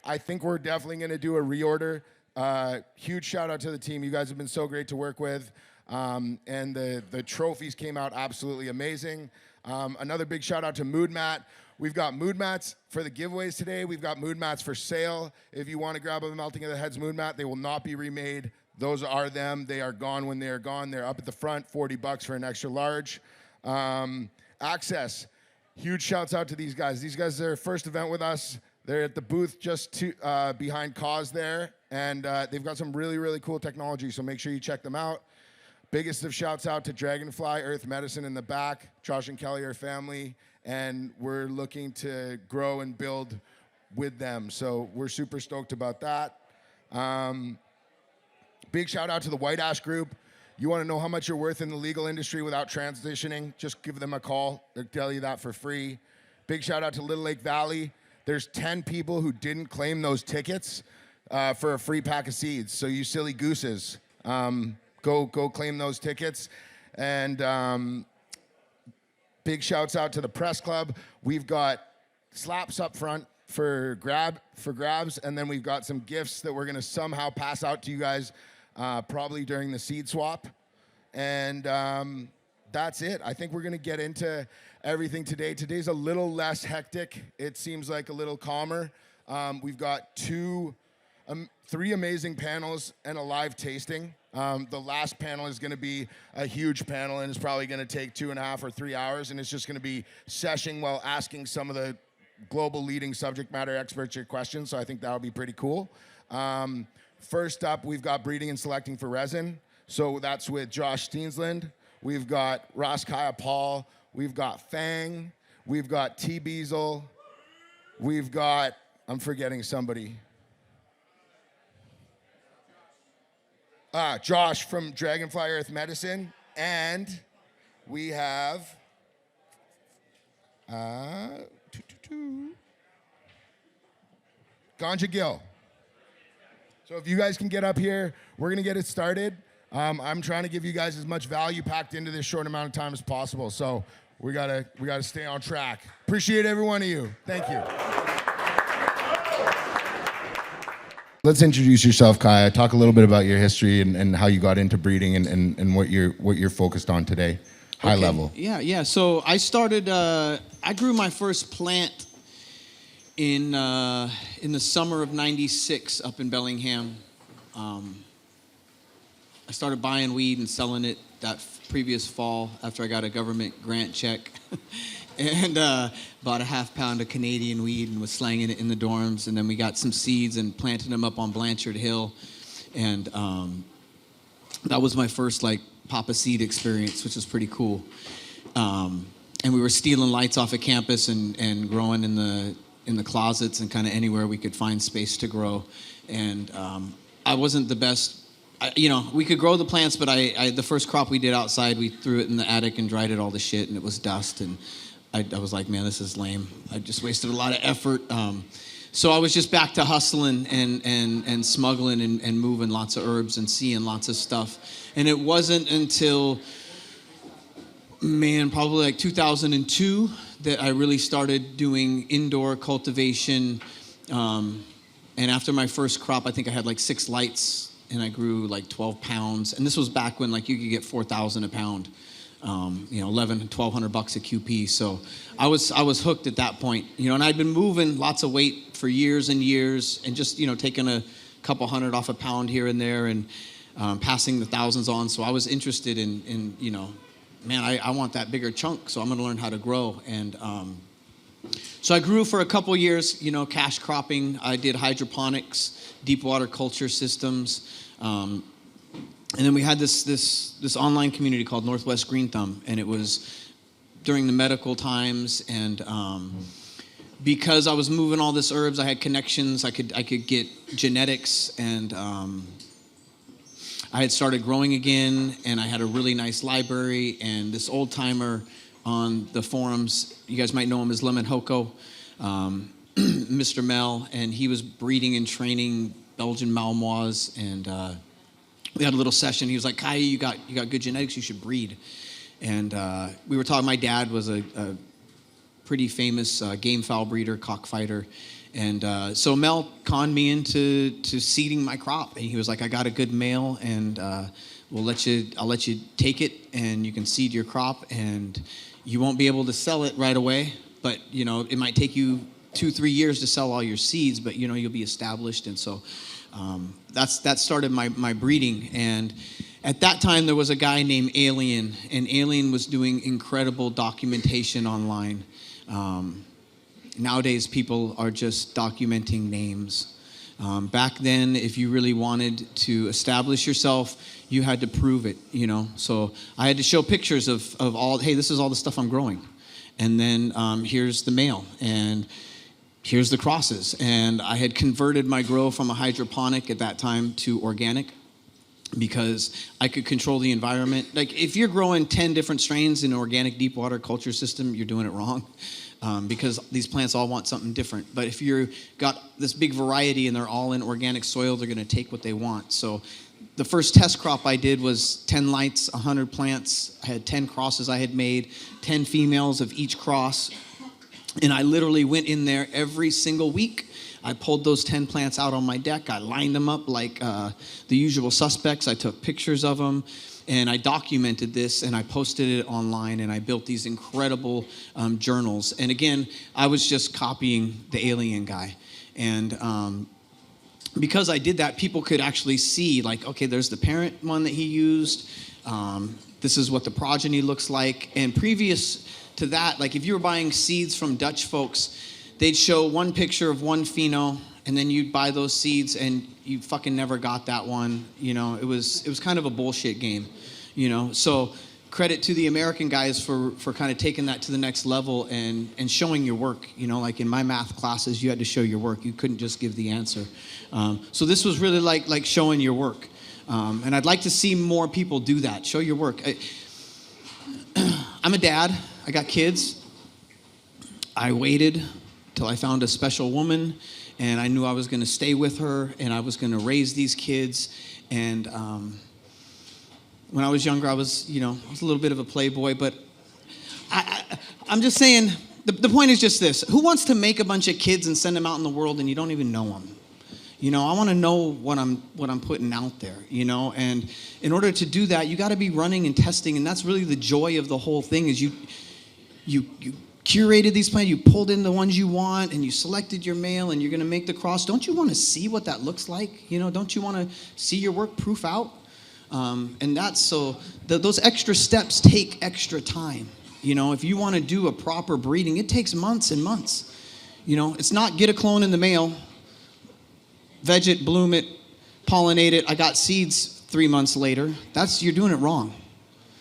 I think we're definitely going to do a reorder. Huge shout out to the team. You guys have been so great to work with. And the trophies came out absolutely amazing. Another big shout out to Mood Mat. We've got mood mats for the giveaways today. We've got mood mats for sale. If you want to grab a Melting of the Heads mood mat, they will not be remade. Those are them. They are gone when they are gone. They're up at the front, $40 for an extra large. Access. Huge shouts out to these guys. These guys are their first event with us. They're at the booth just behind Cause there, and they've got some really, really cool technology, so make sure you check them out. Biggest of shouts out to Dragonfly Earth Medicine in the back. Josh and Kelly are family, and we're looking to grow and build with them, so we're super stoked about that. Big shout out to the White Ash Group. You want to know how much you're worth in the legal industry without transitioning? Just give them a call. They'll tell you that for free. Big shout out to Little Lake Valley. There's 10 people who didn't claim those tickets for a free pack of seeds. So you silly gooses, go claim those tickets. And big shouts out to the press club. We've got slaps up front for grabs, and then we've got some gifts that we're gonna somehow pass out to you guys probably during the seed swap. And that's it. I think we're gonna get into everything today. Today's a little less hectic. It seems like a little calmer. We've got three amazing panels and a live tasting. The last panel is gonna be a huge panel, and it's probably gonna take 2.5 or 3 hours, and it's just gonna be seshing while asking some of the global leading subject matter experts your questions, so I think that'll be pretty cool. First up, we've got breeding and selecting for resin. So that's with Josh Steensland. We've got Ross Kaya Paul. We've got Fang. We've got T. Beazle. We've got, I'm forgetting somebody. Josh from Dragonfly Earth Medicine. And we have Ganja Gill. So if you guys can get up here, we're gonna get it started. I'm trying to give you guys as much value packed into this short amount of time as possible. So we gotta stay on track. Appreciate every one of you. Thank you. Let's introduce yourself, Kaya. Talk a little bit about your history and how you got into breeding and what you're focused on today. High level. Yeah. So I started. I grew my first plant in the summer of '96 up in Bellingham. I started buying weed and selling it that previous fall after I got a government grant check, and bought a half pound of Canadian weed and was slanging it in the dorms. And then we got some seeds and planted them up on Blanchard Hill, and that was my first Papa Seed experience, which was pretty cool. And we were stealing lights off of campus and growing in the closets and kind of anywhere we could find space to grow. And I wasn't the best. We could grow the plants, but the first crop we did outside, we threw it in the attic and dried it all to shit, and it was dust. And I was like, man, this is lame. I just wasted a lot of effort. So I was just back to hustling and smuggling and moving lots of herbs and seeing lots of stuff. And it wasn't until, probably 2002 that I really started doing indoor cultivation. And after my first crop, I think I had 6 lights, and I grew 12 pounds. And this was back when you could get 4,000 a pound, $1,100, $1,200 a QP. So I was hooked at that point, and I'd been moving lots of weight for years and years, and just, taking a couple hundred off a pound here and there, and passing the thousands on. So I was interested in I want that bigger chunk, so I'm going to learn how to grow. And so I grew for a couple years, cash cropping. I did hydroponics, deep water culture systems. And then we had this online community called Northwest Green Thumb, and it was during the medical times. And because I was moving all this herbs, I had connections. I could get genetics, and I had started growing again, and I had a really nice library. And this old timer on the forums, you guys might know him as Lemon Hoko, Mr. Mel, and he was breeding and training Belgian Malinois, and we had a little session. He was like, Kai, you got good genetics, you should breed. And we were talking, my dad was a pretty famous game fowl breeder, cockfighter, So Mel conned me into seeding my crop. And he was like, I got a good male, and I'll let you take it, and you can seed your crop, and you won't be able to sell it right away, but it might take you 2-3 years to sell all your seeds, but you'll be established. And so that started my breeding. And at that time there was a guy named Alien, and Alien was doing incredible documentation online. Nowadays people are just documenting names. Back then, if you really wanted to establish yourself, you had to prove it, So I had to show pictures of all, hey, this is all the stuff I'm growing. And then here's the male, and here's the crosses. And I had converted my grow from a hydroponic at that time to organic because I could control the environment. Like if you're growing 10 different strains in an organic deep water culture system, you're doing it wrong. Because these plants all want something different. But if you've got this big variety and they're all in organic soil, they're going to take what they want. So the first test crop I did was 10 lights, 100 plants. I had 10 crosses I had made, 10 females of each cross. And I literally went in there every single week. I pulled those 10 plants out on my deck. I lined them up like the usual suspects. I took pictures of them. And I documented this, and I posted it online, and I built these incredible journals. And again, I was just copying the Alien guy. And because I did that, people could actually see, like, okay, there's the parent one that he used. This is what the progeny looks like. And previous to that, like if you were buying seeds from Dutch folks, they'd show one picture of one pheno, and then you'd buy those seeds, and you fucking never got that one. It was kind of a bullshit game, So credit to the American guys for kind of taking that to the next level and showing your work. Like in my math classes, you had to show your work. You couldn't just give the answer. So this was really like showing your work. And I'd like to see more people do that. Show your work. I'm a dad. I got kids. I waited till I found a special woman, and I knew I was going to stay with her, and I was going to raise these kids. And when I was younger, I was a little bit of a playboy, but I'm just saying, the point is just this. Who wants to make a bunch of kids and send them out in the world and you don't even know them? I want to know what I'm putting out there, And in order to do that, you got to be running and testing, and that's really the joy of the whole thing. Is you curated these plants, you pulled in the ones you want, and you selected your male, and you're going to make the cross. Don't you want to see what that looks like? Don't you want to see your work proof out? And that's so those extra steps take extra time. If you want to do a proper breeding, it takes months and months. It's not get a clone in the male, veg it, bloom it, pollinate it. I got seeds 3 months later. You're doing it wrong.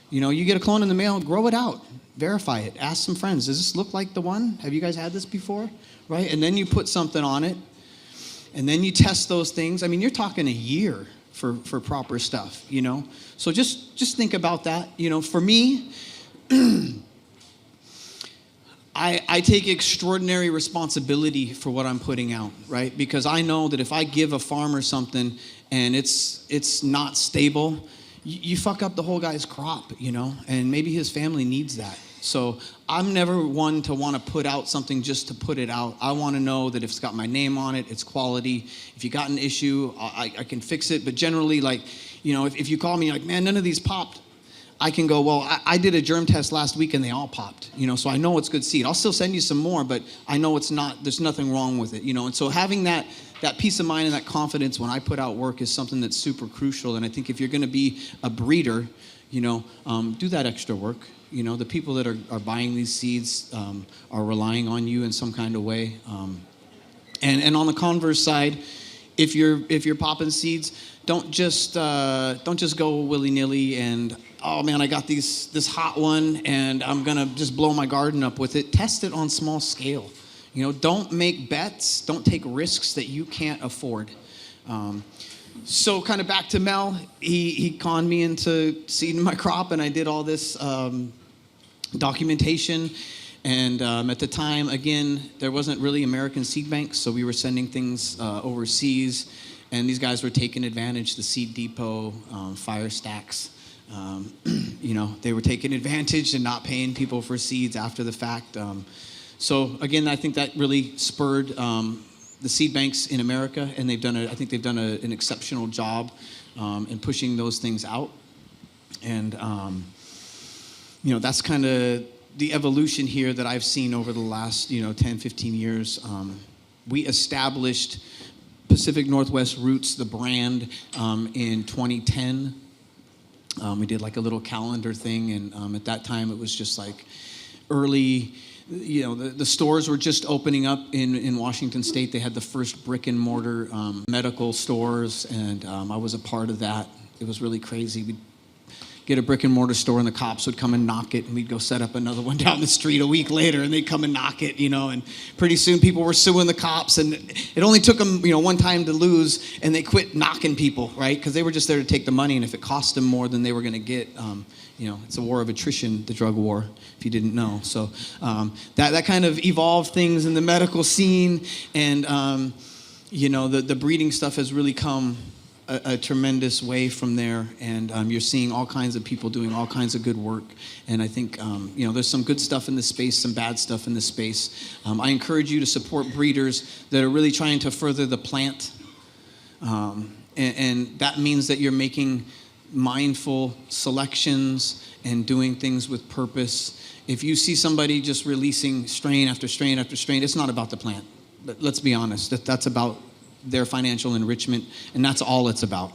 You get a clone in the male, grow it out. Verify it. Ask some friends. Does this look like the one? Have you guys had this before? Right? And then you put something on it. And then you test those things. I mean, you're talking a year for proper stuff, So just think about that. For me, I take extraordinary responsibility for what I'm putting out, right? Because I know that if I give a farmer something and it's not stable, you fuck up the whole guy's crop, and maybe his family needs that. So I'm never one to want to put out something just to put it out. I want to know that if it's got my name on it, it's quality. If you got an issue, I can fix it. But generally, if you call me like, man, none of these popped, I can go, well, I did a germ test last week and they all popped, so I know it's good seed. I'll still send you some more, but I know there's nothing wrong with it, and so having that peace of mind and that confidence when I put out work is something that's super crucial. And I think if you're going to be a breeder, do that extra work. The people that are buying these seeds are relying on you in some kind of way. And on the converse side, if you're popping seeds, don't just go willy-nilly and, oh man, I got this hot one and I'm gonna just blow my garden up with it. Test it on small scale. Don't make bets. Don't take risks that you can't afford. So kind of back to Mel, he conned me into seeding my crop, and I did all this documentation. And at the time, again, there wasn't really American seed banks, so we were sending things overseas, and these guys were taking advantage. The Seed Depot, Fire Stacks, they were taking advantage and not paying people for seeds after the fact. So again, I think that really spurred the seed banks in America, and I think they've done an exceptional job in pushing those things out. And that's kind of the evolution here that I've seen over the last 10, 15 years. We established Pacific Northwest Roots, the brand, in 2010. We did like a little calendar thing, and at that time it was just like early. The stores were just opening up in Washington State. They had the first brick and mortar medical stores, and I was a part of that. It was really crazy. We'd get a brick and mortar store, and the cops would come and knock it, and we'd go set up another one down the street a week later, and they'd come and knock it, and pretty soon people were suing the cops, and it only took them, one time to lose, and they quit knocking people, right? Because they were just there to take the money, and if it cost them more than they were going to get, it's a war of attrition, the drug war, if you didn't know. So that kind of evolved things in the medical scene, and the breeding stuff has really come a tremendous way from there, and you're seeing all kinds of people doing all kinds of good work, and I think there's some good stuff in this space, some bad stuff in this space. I encourage you to support breeders that are really trying to further the plant, and that means that you're making mindful selections and doing things with purpose. If you see somebody just releasing strain after strain after strain, it's not about the plant. But let's be honest, that's about their financial enrichment, and that's all it's about.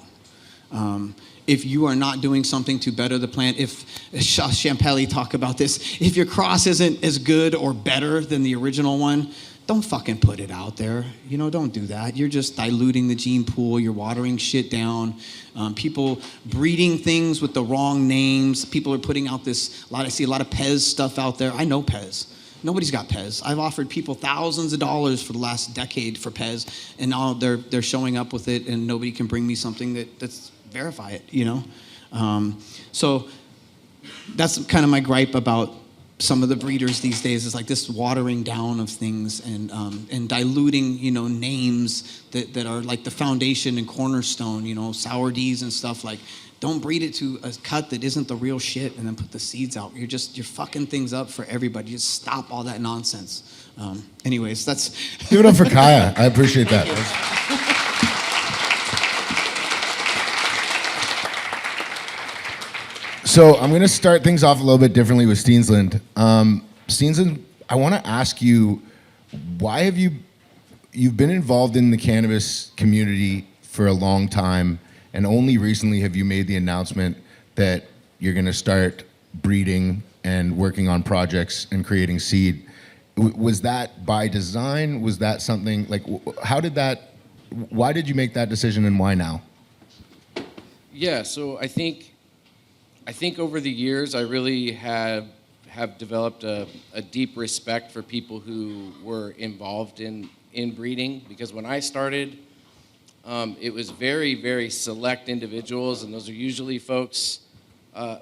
If you are not doing something to better the plant, if Champelli talk about this, if your cross isn't as good or better than the original one, don't fucking put it out there. Don't do that. You're just diluting the gene pool. You're watering shit down. People breeding things with the wrong names. People are putting out I see a lot of Pez stuff out there. I know Pez. Nobody's got Pez. I've offered people thousands of dollars for the last decade for Pez, and now they're showing up with it, and nobody can bring me something that's verify it, So that's kind of my gripe about some of the breeders these days, is like this watering down of things and diluting, names that are like the foundation and cornerstone, sour D's and stuff. Like, don't breed it to a cut that isn't the real shit and then put the seeds out. You're fucking things up for everybody. Just stop all that nonsense. Anyways, that's... Give it up for Kaya. I appreciate that. So I'm going to start things off a little bit differently with Steensland. Steensland, I want to ask you, why have you've been involved in the cannabis community for a long time, and only recently have you made the announcement that you're going to start breeding and working on projects and creating seed? Was that by design? Was that something like, why did you make that decision, and why now? Yeah, so I think over the years I really have developed a deep respect for people who were involved in breeding, because when I started, it was very, very select individuals, and those are usually folks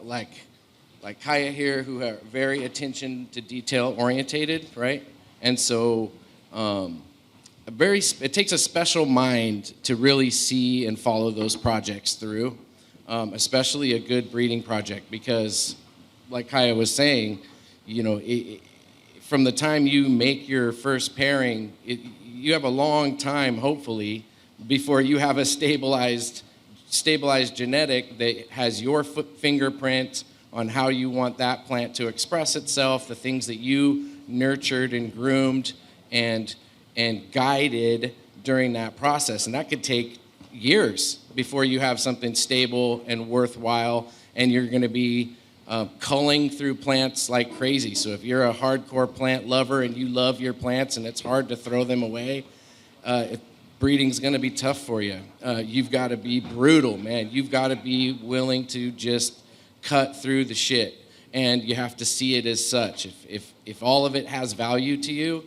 like Kaya here, who are very attention to detail orientated, right? And so it takes a special mind to really see and follow those projects through, especially a good breeding project, because like Kaya was saying, from the time you make your first pairing, you have a long time, hopefully, before you have a stabilized genetic that has your fingerprint on how you want that plant to express itself, the things that you nurtured and groomed and guided during that process. And that could take years before you have something stable and worthwhile, and you're going to be culling through plants like crazy. So if you're a hardcore plant lover and you love your plants and it's hard to throw them away, breeding's going to be tough for you. You've got to be brutal, man. You've got to be willing to just cut through the shit, and you have to see it as such. If all of it has value to you,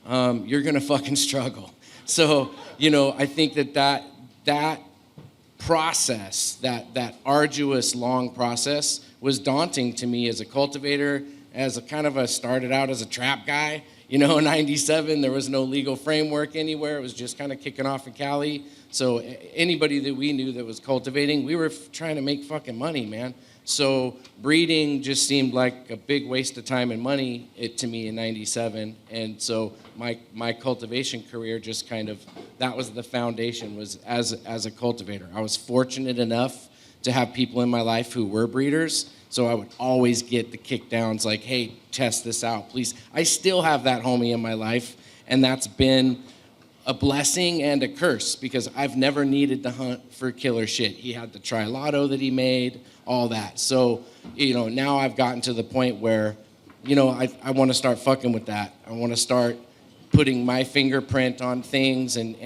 you're going to fucking struggle. So, I think that process, that arduous, long process, was daunting to me as a cultivator, as a kind of started out as a trap guy. In 97, there was no legal framework anywhere. It was just kind of kicking off in Cali. So anybody that we knew that was cultivating, we were trying to make fucking money, man. So breeding just seemed like a big waste of time and money to me in '97. And so my cultivation career just kind of, that was the foundation, was as a cultivator. I was fortunate enough to have people in my life who were breeders. So I would always get the kickdowns like, hey, test this out, please. I still have that homie in my life, and that's been a blessing and a curse because I've never needed to hunt for killer shit. He had the Trilotto that he made, all that. So, now I've gotten to the point where, I want to start fucking with that. I want to start putting my fingerprint on things, and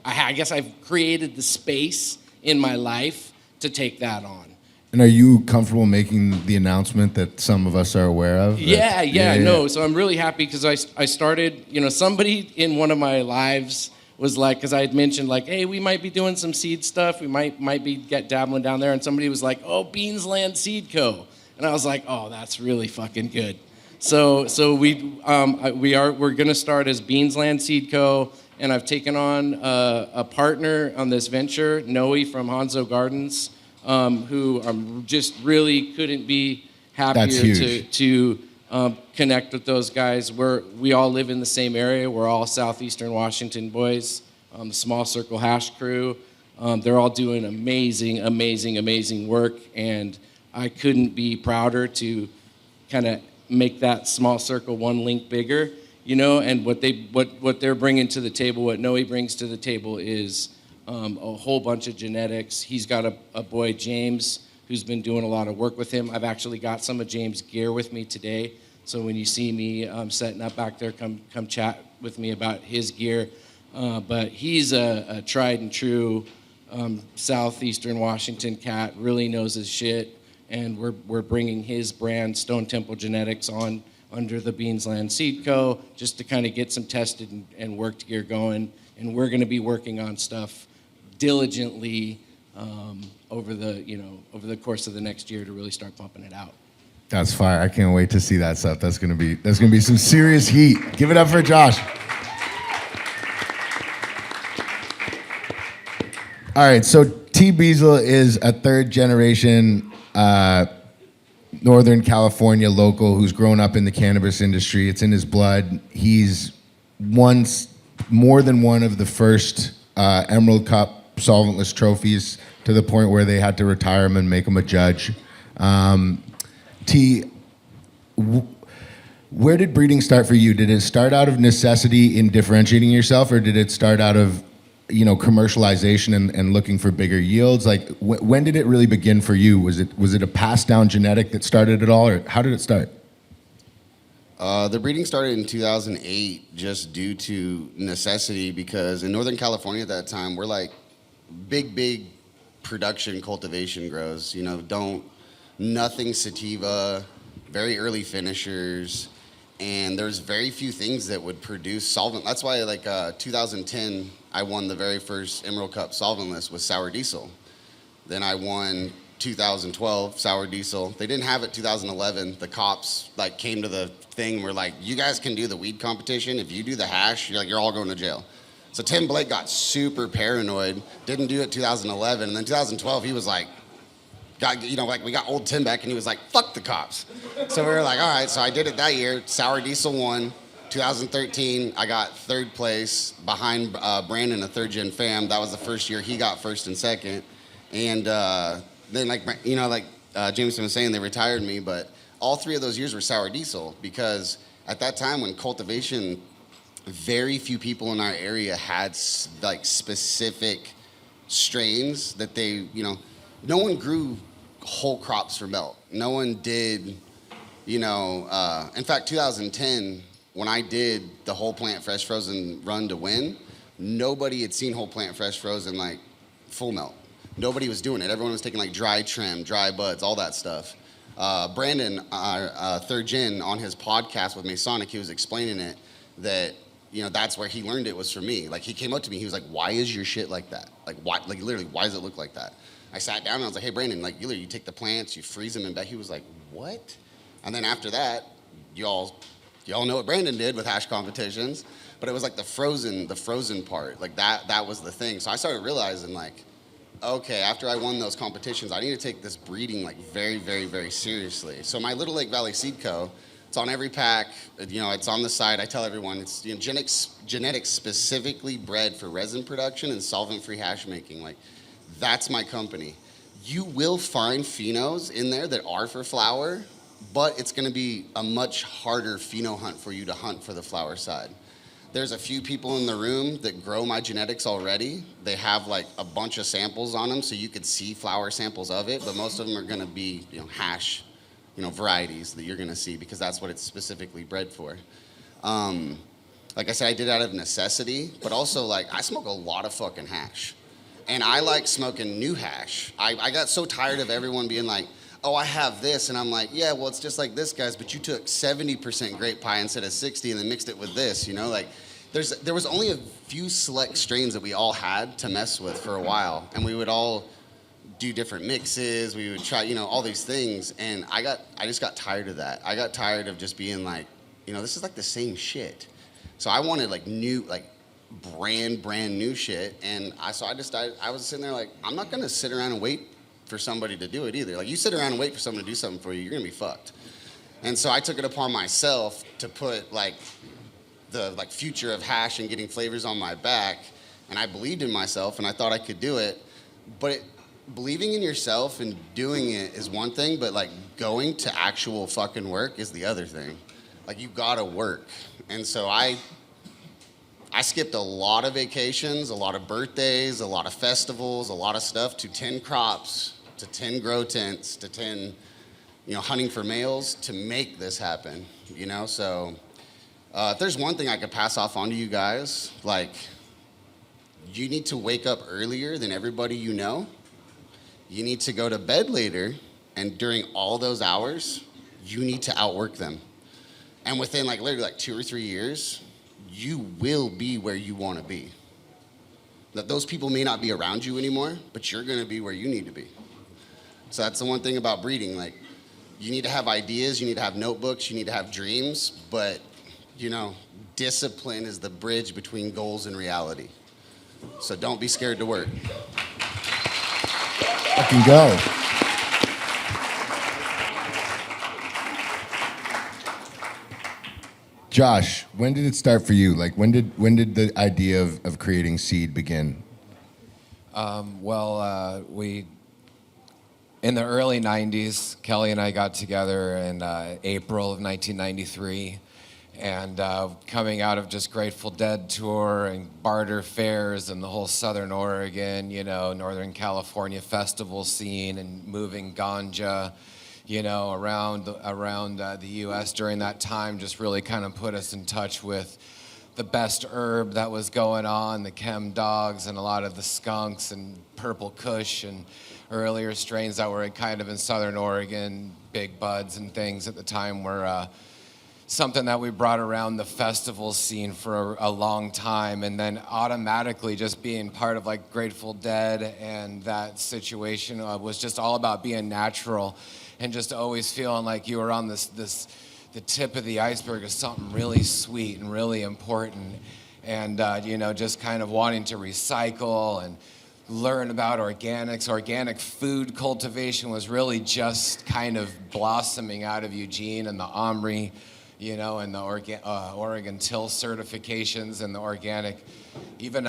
I guess I've created the space in my life to take that on. And are you comfortable making the announcement that some of us are aware of? No. So I'm really happy because I started, somebody in one of my lives was like, because I had mentioned like, hey, we might be doing some seed stuff. We might be dabbling down there. And somebody was like, oh, Beansland Seed Co. And I was like, oh, that's really fucking good. So we're going to start as Beansland Seed Co. And I've taken on a partner on this venture, Noe from Hanzo Gardens, who I'm just really couldn't be happier to connect with those guys. We all live in the same area. We're all Southeastern Washington boys, the Small Circle Hash crew. They're all doing amazing work, and I couldn't be prouder to kind of make that Small Circle one link bigger, and what they're bringing to the table, what Noe brings to the table is a whole bunch of genetics. He's got a boy, James, who's been doing a lot of work with him. I've actually got some of James' gear with me today. So when you see me setting up back there, come chat with me about his gear. But he's a tried and true Southeastern Washington cat, really knows his shit. And we're bringing his brand, Stone Temple Genetics, on under the Beansland Seed Co. just to kind of get some tested and worked gear going. And we're going to be working on stuff diligently over the course of the next year to really start pumping it out. That's fire. I can't wait to see that stuff. That's gonna be some serious heat. Give it up for Josh. All right, so T. Beazle is a third generation Northern California local who's grown up in the cannabis industry. It's in his blood. He's more than one of the first Emerald Cup solventless trophies, to the point where they had to retire him and make him a judge. T, where did breeding start for you? Did it start out of necessity in differentiating yourself, or did it start out of commercialization and looking for bigger yields? Like, when did it really begin for you? Was it a passed down genetic that started it all, or how did it start? The breeding started in 2008 just due to necessity, because in Northern California at that time, we're like big production cultivation grows. Nothing sativa, very early finishers, and there's very few things that would produce solvent. That's why 2010, I won the very first Emerald Cup solventless with sour diesel. Then I won 2012 sour diesel. They didn't have it 2011. The cops came to the thing and were like, you guys can do the weed competition. If you do the hash, you're all going to jail. So Tim Blake got super paranoid, didn't do it 2011, and then 2012 he was like, we got old Tim back, and he was like, fuck the cops. So we were like, all right, so I did it that year. Sour diesel won. 2013, I got third place behind Brandon, a third gen fam. That was the first year he got first and second. And then Jameson was saying, they retired me, but all three of those years were sour diesel, because at that time when cultivation, very few people in our area had specific strains that they, no one grew whole crops for melt. No one did, in fact, 2010, when I did the whole plant fresh frozen run to win, nobody had seen whole plant fresh frozen full melt. Nobody was doing it. Everyone was taking dry trim, dry buds, all that stuff. Brandon, third gen, on his podcast with Masonic, he was explaining it that that's where he learned it was for me. He came up to me, he was like, why is your shit like that? Why? Literally, why does it look like that? I sat down and I was like, hey, Brandon, you take the plants, you freeze them, and he was like, what? And then after that, y'all know what Brandon did with hash competitions, but it was the frozen part. That was the thing. So I started realizing okay, after I won those competitions, I need to take this breeding like very, very, very seriously. So my Little Lake Valley Seed Co., it's on every pack, it's on the side. I tell everyone it's genetics specifically bred for resin production and solvent-free hash making. Like, that's my company. You will find phenos in there that are for flower, but it's gonna be a much harder pheno hunt for you to hunt for the flower side. There's a few people in the room that grow my genetics already. They have like a bunch of samples on them, so you could see flower samples of it, but most of them are gonna be, hash, varieties that you're gonna see because that's what it's specifically bred for. Like I said, I did it out of necessity, but also like I smoke a lot of fucking hash. And I like smoking new hash. I got so tired of everyone being like, oh, I have this. And I'm like, yeah, well, it's just like this, guys, but you took 70% grape pie instead of 60 and then mixed it with this, Like, there was only a few select strains that we all had to mess with for a while. And we would all do different mixes. We would try, all these things. And I just got tired of that. I got tired of just being like, this is like the same shit. So I wanted like new, like brand new shit. And so I decided, I was sitting there like, I'm not going to sit around and wait for somebody to do it either. Like, you sit around and wait for someone to do something for you, you're gonna be fucked. And so I took it upon myself to put like the future of hash and getting flavors on my back. And I believed in myself and I thought I could do it. But believing in yourself and doing it is one thing, but like going to actual fucking work is the other thing. Like, you gotta work. And so I skipped a lot of vacations, a lot of birthdays, a lot of festivals, a lot of stuff to 10 crops, to 10 grow tents, to 10, hunting for males to make this happen, So if there's one thing I could pass off on to you guys, like, you need to wake up earlier than everybody you know. You need to go to bed later, and during all those hours, you need to outwork them. And within literally 2 or 3 years, you will be where you want to be. That those people may not be around you anymore, but you're going to be where you need to be. So that's the one thing about breeding. Like, you need to have ideas, you need to have notebooks, you need to have dreams, but, discipline is the bridge between goals and reality. So don't be scared to work. Fucking go. Josh, when did it start for you? Like, when did the idea of creating Seed begin? We in the early 90s, Kelly and I got together in April of 1993, and coming out of just Grateful Dead tour and barter fairs and the whole Southern Oregon, Northern California festival scene and moving ganja, around the U.S. during that time, just really kind of put us in touch with the best herb that was going on, the chem dogs and a lot of the skunks and purple kush and earlier strains that were kind of in Southern Oregon, big buds and things at the time were something that we brought around the festival scene for a long time. And then automatically just being part of Grateful Dead and that situation was just all about being natural and just always feeling like you were on the tip of the iceberg of something really sweet and really important. And, just kind of wanting to recycle and learn about organics. Organic food cultivation was really just kind of blossoming out of Eugene and the Omri, and the Oregon Till certifications and the organic, even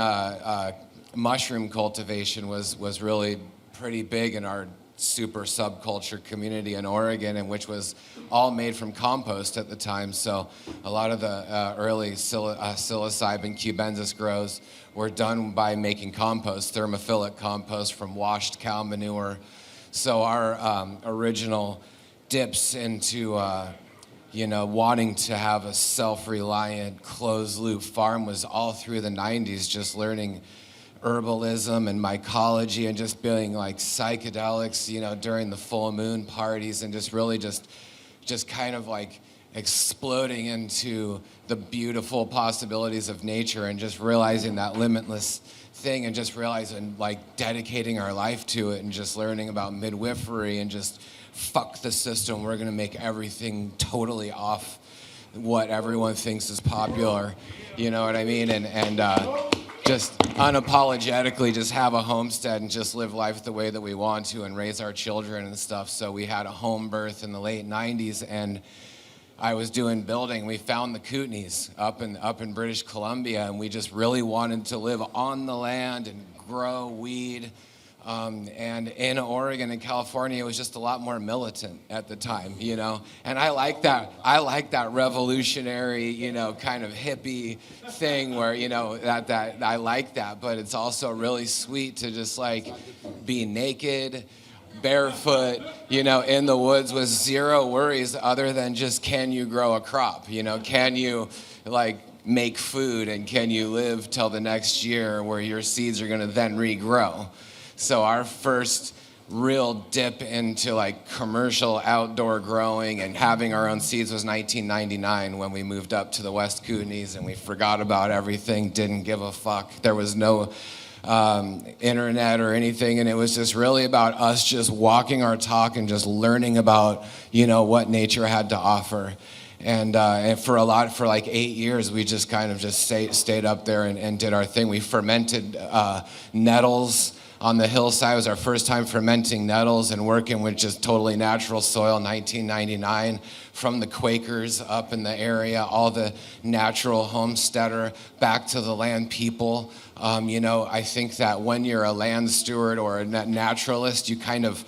mushroom cultivation was really pretty big in our super subculture community in Oregon, and which was all made from compost at the time. So a lot of the early psilocybin cubensis grows were done by making compost, thermophilic compost from washed cow manure. So our original dips into wanting to have a self-reliant, closed-loop farm was all through the 90s, just learning herbalism and mycology and just being psychedelics, during the full moon parties and just really just kind of exploding into the beautiful possibilities of nature and just realizing that limitless thing and just realizing dedicating our life to it and just learning about midwifery and just fuck the system. We're gonna make everything totally off what everyone thinks is popular. You know what I mean? And just unapologetically just have a homestead and just live life the way that we want to and raise our children and stuff. So we had a home birth in the late 90s, and I was doing building. We found the Kootenays up in British Columbia, and we just really wanted to live on the land and grow weed. And in Oregon and California, it was just a lot more militant at the time, you know. And I like that. I like that revolutionary, you know, kind of hippie thing where, you know, that I like that. But it's also really sweet to just like be naked, barefoot, you know, in the woods with zero worries other than just, can you grow a crop? You know, can you like make food, and can you live till the next year where your seeds are going to then regrow? So our first real dip into like commercial outdoor growing and having our own seeds was 1999 when we moved up to the West Kootenays, and we forgot about everything, didn't give a fuck. There was no internet or anything, and it was just really about us just walking our talk and just learning about, you know, what nature had to offer. And for like 8 years, we just kind of just stayed up there and did our thing. We fermented nettles on the hillside. It was our first time fermenting nettles and working with just totally natural soil. 1999, from the Quakers up in the area, all the natural homesteader, back to the land people. You know, I think that when you're a land steward or a naturalist, you kind of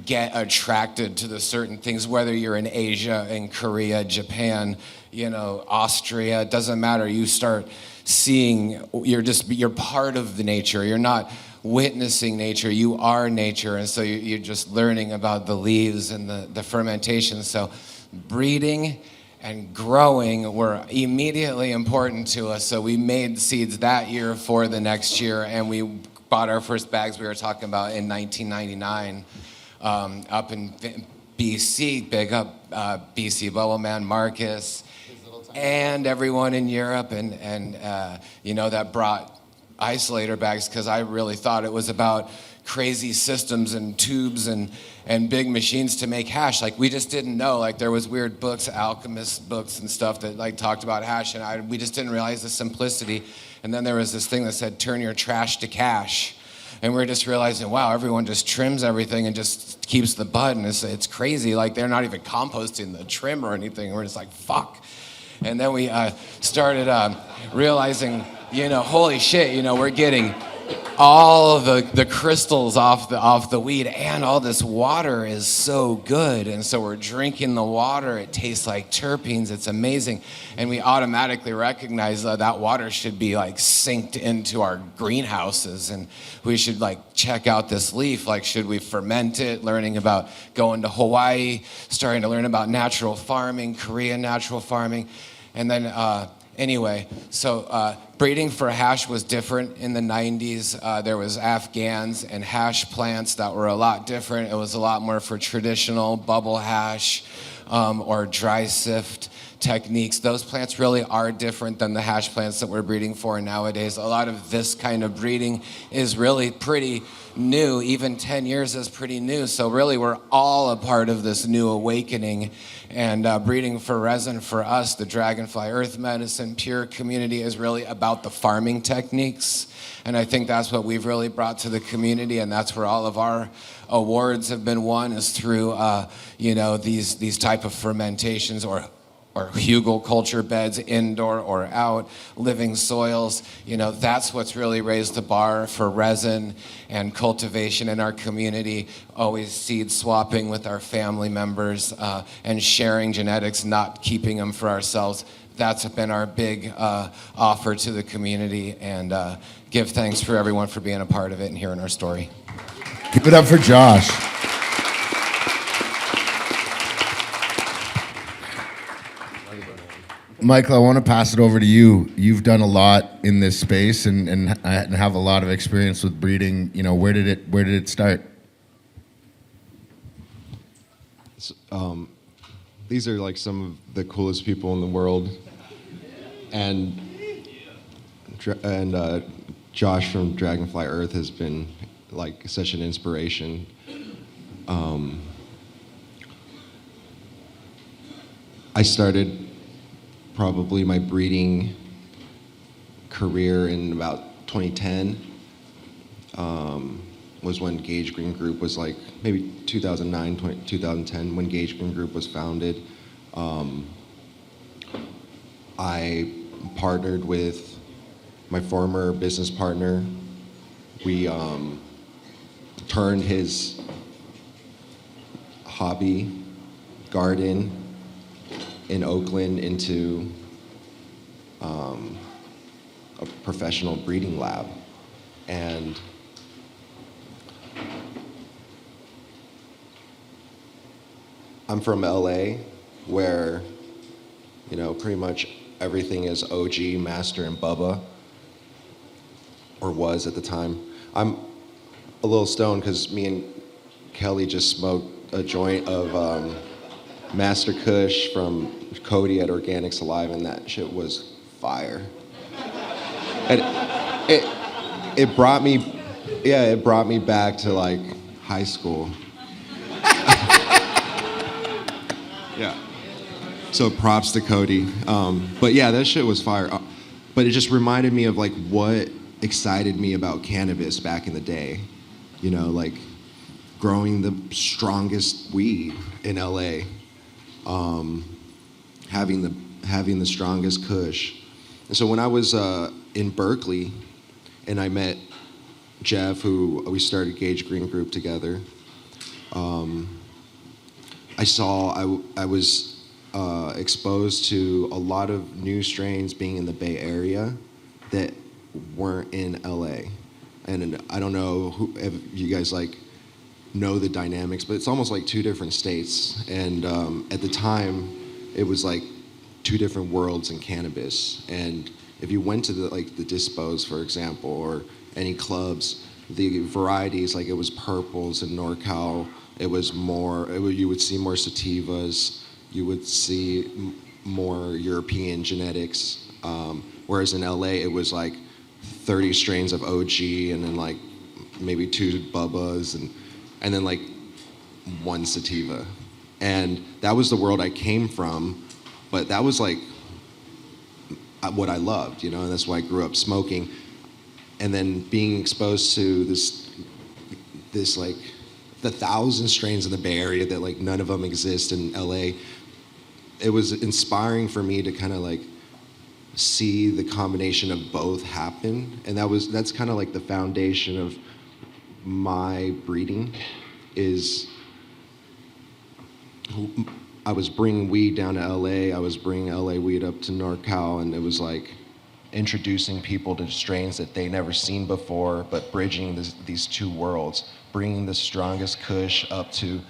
get attracted to the certain things, whether you're in Asia, in Korea, Japan, you know, Austria, it doesn't matter. You start seeing, you're part of the nature. You're not witnessing nature, you are nature. And so you're just learning about the leaves and the fermentation. So breeding and growing were immediately important to us. So we made seeds that year for the next year, and we bought our first bags we were talking about in 1999 up in BC. Big up BC Bubble Man, Marcus, and everyone in Europe, and you know, that brought isolator bags, because I really thought it was about crazy systems and tubes and big machines to make hash. Like, we just didn't know. Like, there was weird books, alchemist books and stuff that like talked about hash, and we just didn't realize the simplicity. And then there was this thing that said, turn your trash to cash. And we're just realizing, wow, everyone just trims everything and just keeps the bud, and it's crazy. Like, they're not even composting the trim or anything. We're just like, fuck. And then we started realizing, you know, holy shit, you know, we're getting all the crystals off the weed, and all this water is so good. And so we're drinking the water. It tastes like terpenes. It's amazing. And we automatically recognize that water should be like synced into our greenhouses, and we should like check out this leaf. Like, should we ferment it? Learning about going to Hawaii, starting to learn about natural farming, Korean natural farming. And then anyway, so breeding for hash was different in the 90s. There was Afghans and hash plants that were a lot different. It was a lot more for traditional bubble hash or dry sift techniques. Those plants really are different than the hash plants that we're breeding for nowadays. A lot of this kind of breeding is really pretty new. Even 10 years is pretty new. So really, we're all a part of this new awakening. And breeding for resin for us, the Dragonfly Earth Medicine Pure community, is really about the farming techniques. And I think that's what we've really brought to the community, and that's where all of our awards have been won, is through you know, these type of fermentations or hugelkultur beds, indoor or out, living soils. You know, that's what's really raised the bar for resin and cultivation in our community. Always seed swapping with our family members and sharing genetics, not keeping them for ourselves. That's been our big offer to the community, and give thanks for everyone for being a part of it and hearing our story. Give it up for Josh. Michael, I want to pass it over to you. You've done a lot in this space and have a lot of experience with breeding. You know, where did it start? These are like some of the coolest people in the world, and Josh from Dragonfly Earth has been like such an inspiration. I started probably my breeding career in about 2010 was when Gage Green Group was like, maybe 2010, when Gage Green Group was founded. I partnered with my former business partner. We turned his hobby garden in Oakland into a professional breeding lab. And I'm from LA, where, pretty much everything is OG, Master, and Bubba, or was at the time. I'm a little stoned because me and Kelly just smoked a joint of Master Kush from Cody at Organics Alive, and that shit was fire. And it brought me back to like high school. Yeah. So props to Cody. But yeah, that shit was fire. But it just reminded me of like what excited me about cannabis back in the day. Like growing the strongest weed in LA, having the strongest Kush. And so when I was in Berkeley, and I met Jeff, who we started Gage Green Group together, I was exposed to a lot of new strains being in the Bay Area that weren't in LA. And I don't know if you guys like know the dynamics, but it's almost like two different states. And at the time, it was like two different worlds in cannabis. And if you went to the dispos, for example, or any clubs, the varieties, like it was purples in NorCal, you would see more sativas, you would see more European genetics, whereas in LA it was like 30 strains of OG and then like maybe 2 Bubbas and then like 1 sativa. And that was the world I came from, but that was like what I loved, and that's why I grew up smoking. And then being exposed to this like the 1,000 strains in the Bay Area that like none of them exist in LA, it was inspiring for me to kind of like see the combination of both happen. And that's kind of like the foundation of my breeding. Is I was bringing weed down to LA, I was bringing LA weed up to NorCal, and it was like introducing people to strains that they never seen before, but bridging these two worlds, bringing the strongest Kush up to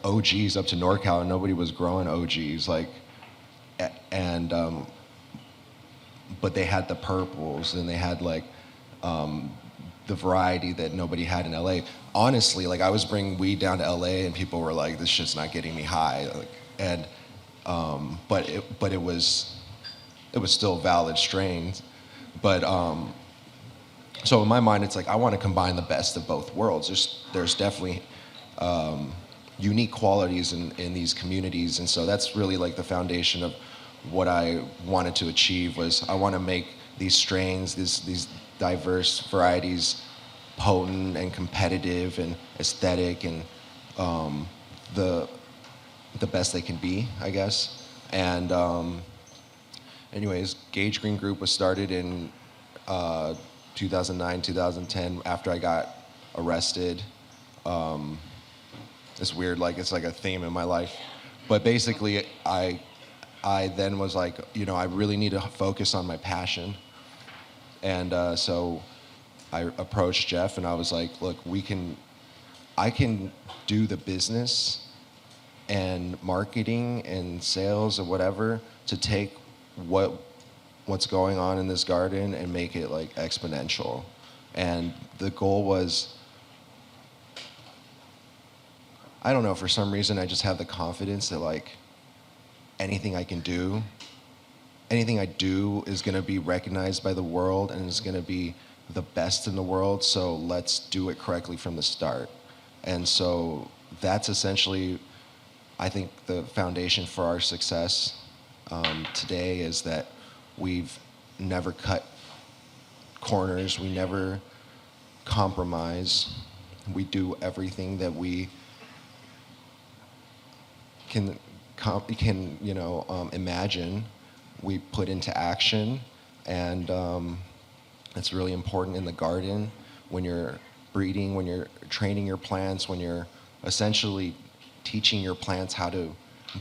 OGs up to NorCal, and nobody was growing OGs, but they had the purples and they had like the variety that nobody had in LA. Honestly, like I was bringing weed down to LA and people were like, "This shit's not getting me high," but it was still valid strains. But so in my mind, it's like I want to combine the best of both worlds. There's definitely unique qualities in these communities, and so that's really like the foundation of what I wanted to achieve. Was I want to make these strains, these diverse varieties, potent and competitive and aesthetic and the best they can be, I guess. And anyways, Gage Green Group was started in 2009, 2010 after I got arrested. It's weird, like it's like a theme in my life. But basically, I then was like, I really need to focus on my passion. And so I approached Jeff and I was like, look, I can do the business and marketing and sales or whatever to take what's going on in this garden and make it like exponential. And the goal was, I don't know, for some reason I just have the confidence that like anything I do is gonna be recognized by the world and is gonna be the best in the world, so let's do it correctly from the start. And so that's essentially, I think, the foundation for our success today, is that we've never cut corners. We never compromise. We do everything that we can imagine. We put into action, and it's really important in the garden when you're breeding, when you're training your plants, when you're essentially teaching your plants how to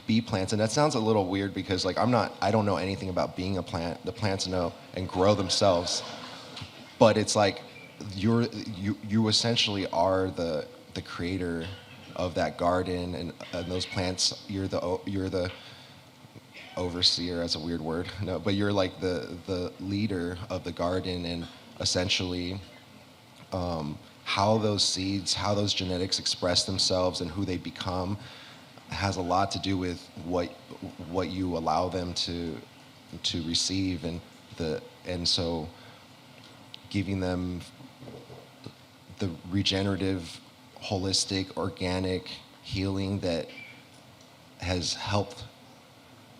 be plants. And that sounds a little weird because like I don't know anything about being a plant. The plants know and grow themselves. But it's like you essentially are the creator of that garden, and those plants. You're the overseer. That's a weird word. No, but you're like the leader of the garden, and essentially how those seeds, how those genetics express themselves, and who they become has a lot to do with what you allow them to receive, and so giving them the regenerative, holistic, organic healing that has helped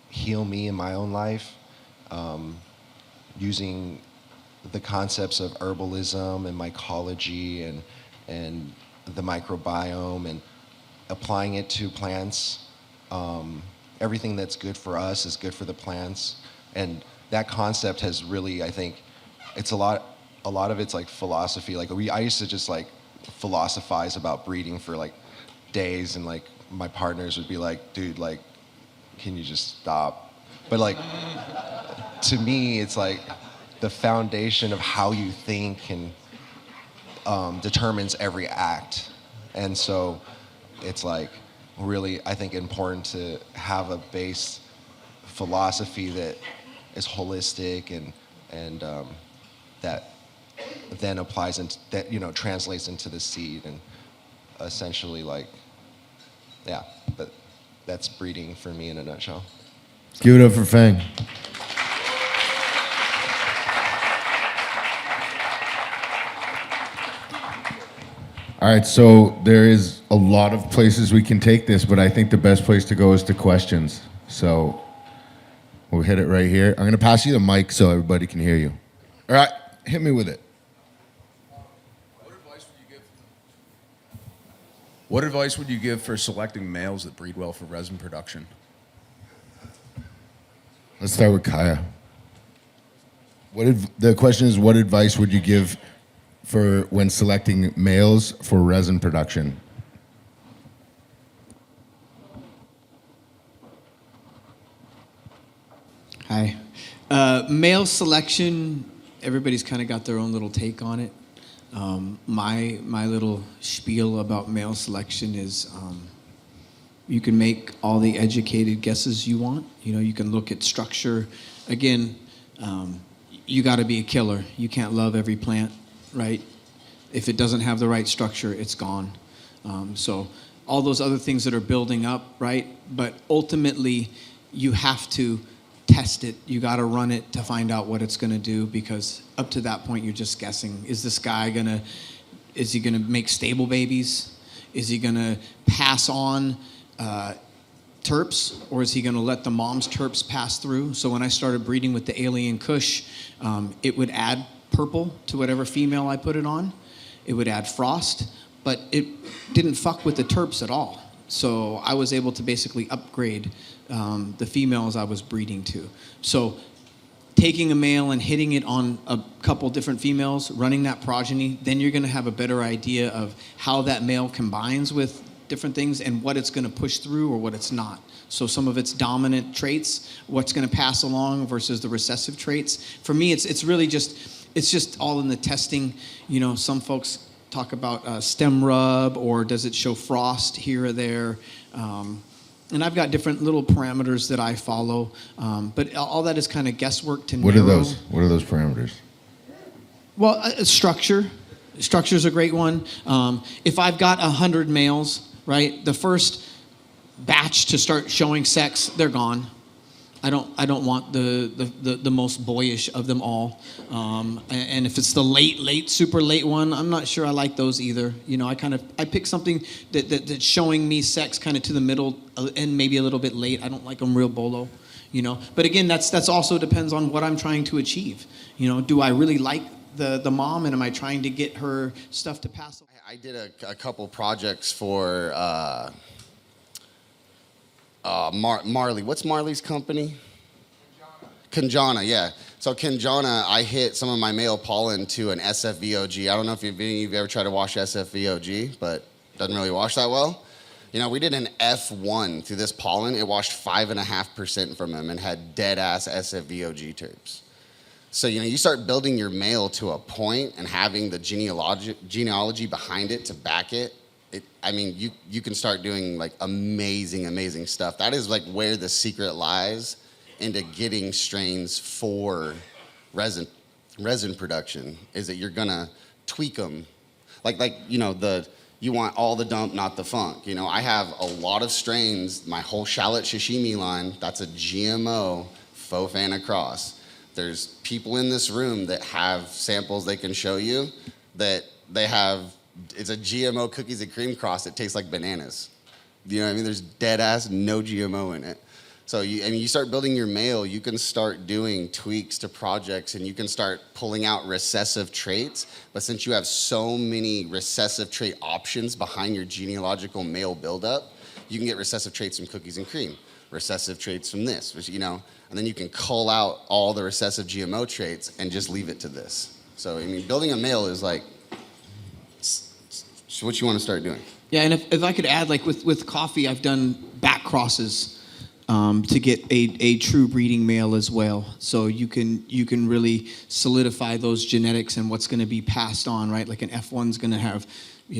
heal me in my own life, using the concepts of herbalism and mycology and the microbiome and applying it to plants. Everything that's good for us is good for the plants, and that concept has really, I think, it's a lot of it's like philosophy. Like I used to just like philosophize about breeding for like days, and like my partners would be like, dude, like, can you just stop? But like, to me, it's like the foundation of how you think and determines every act. And so it's like really, I think, important to have a base philosophy that is holistic and that then applies into that, translates into the seed, and essentially like, yeah, that's breeding for me in a nutshell. Give it up for Fang. All right, so there is a lot of places we can take this, but I think the best place to go is to questions. So we'll hit it right here. I'm going to pass you the mic so everybody can hear you. All right, hit me with it. What advice would you give for selecting males that breed well for resin production? Let's start with Kaya. The question is, what advice would you give for when selecting males for resin production? Hi. Male selection, everybody's kind of got their own little take on it. My little spiel about male selection is you can make all the educated guesses you want. You can look at structure. Again, you got to be a killer. You can't love every plant, right? If it doesn't have the right structure, it's gone. So all those other things that are building up, right? But ultimately, you have to test it. You got to run it to find out what it's going to do, because up to that point, you're just guessing. Is this guy is he going to make stable babies? Is he going to pass on terps, or is he going to let the mom's terps pass through? So when I started breeding with the Alien Kush, it would add purple to whatever female I put it on. It would add frost, but it didn't fuck with the terps at all. So I was able to basically upgrade the females I was breeding to. So taking a male and hitting it on a couple different females, running that progeny, then you're going to have a better idea of how that male combines with different things and what it's going to push through or what it's not. So some of its dominant traits, what's going to pass along versus the recessive traits. For me, it's really just all in the testing. Some folks talk about stem rub, or does it show frost here or there? And I've got different little parameters that I follow, but all that is kind of guesswork to What narrow. are those? What are those parameters? Well, structure. Structure's a great one. If I've got 100 males, right, the first batch to start showing sex, they're gone. I don't want the most boyish of them all. And if it's the late, super late one, I'm not sure I like those either. I pick something that's showing me sex kind of to the middle and maybe a little bit late. I don't like them real bolo. But again, that's also depends on what I'm trying to achieve. Do I really like the mom, and am I trying to get her stuff to pass? I did a couple projects for Marley. What's Marley's company? Kanjana, yeah. So Kanjana, I hit some of my male pollen to an SFVOG. I don't know if you've ever tried to wash SFVOG, but it doesn't really wash that well. You know, we did an F1 through this pollen. It washed 5.5% from him and had dead-ass SFVOG terps. So, you know, you start building your male to a point and having the genealogy behind it to back it. I mean, you can start doing, like, amazing stuff. That is, like, where the secret lies into getting strains for resin production, is that you're gonna tweak them. Like you know, you want all the dump, not the funk. You know, I have a lot of strains, my whole shallot sashimi line, that's a GMO faux fan cross. There's people in this room that have samples they can show you that they have, it's a GMO cookies and cream cross that tastes like bananas. You know what I mean? There's dead ass no GMO in it. So you start building your male, you can start doing tweaks to projects and you can start pulling out recessive traits. But since you have so many recessive trait options behind your genealogical male buildup, you can get recessive traits from cookies and cream, recessive traits from this, which, you know, and then you can cull out all the recessive GMO traits and just leave it to this. So, I mean, building a male is like, it's what you want to start doing. Yeah, and if I could add, like with coffee, I've done back crosses to get a true breeding male as well. So you can really solidify those genetics and what's going to be passed on, right? Like an F1's going to have,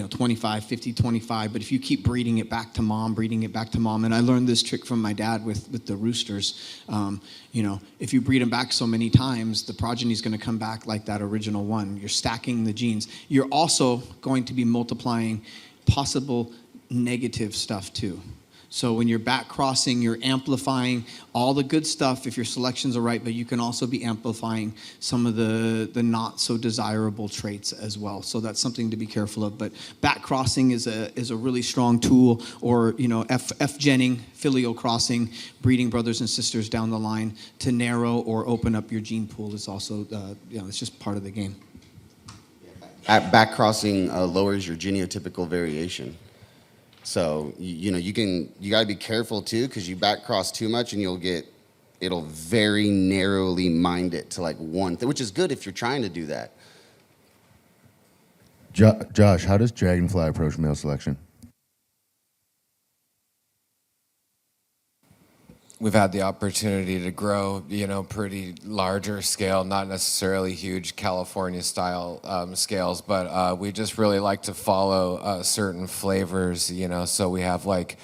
25, 50, 25. But if you keep breeding it back to mom, and I learned this trick from my dad with the roosters. If you breed them back so many times, the progeny is going to come back like that original one. You're stacking the genes. You're also going to be multiplying possible negative stuff too. So when you're back crossing, you're amplifying all the good stuff if your selections are right, but you can also be amplifying some of the not so desirable traits as well. So that's something to be careful of. But back crossing is a really strong tool, or F-genning, filial crossing, breeding brothers and sisters down the line to narrow or open up your gene pool is also it's just part of the game. Back crossing lowers your genotypical variation. So, you gotta be careful too, because you back cross too much and it'll very narrowly mind it to like one thing, which is good if you're trying to do that. Josh, how does Dragonfly approach male selection? We've had the opportunity to grow, pretty larger scale, not necessarily huge California style scales, but we just really like to follow certain flavors, so we have like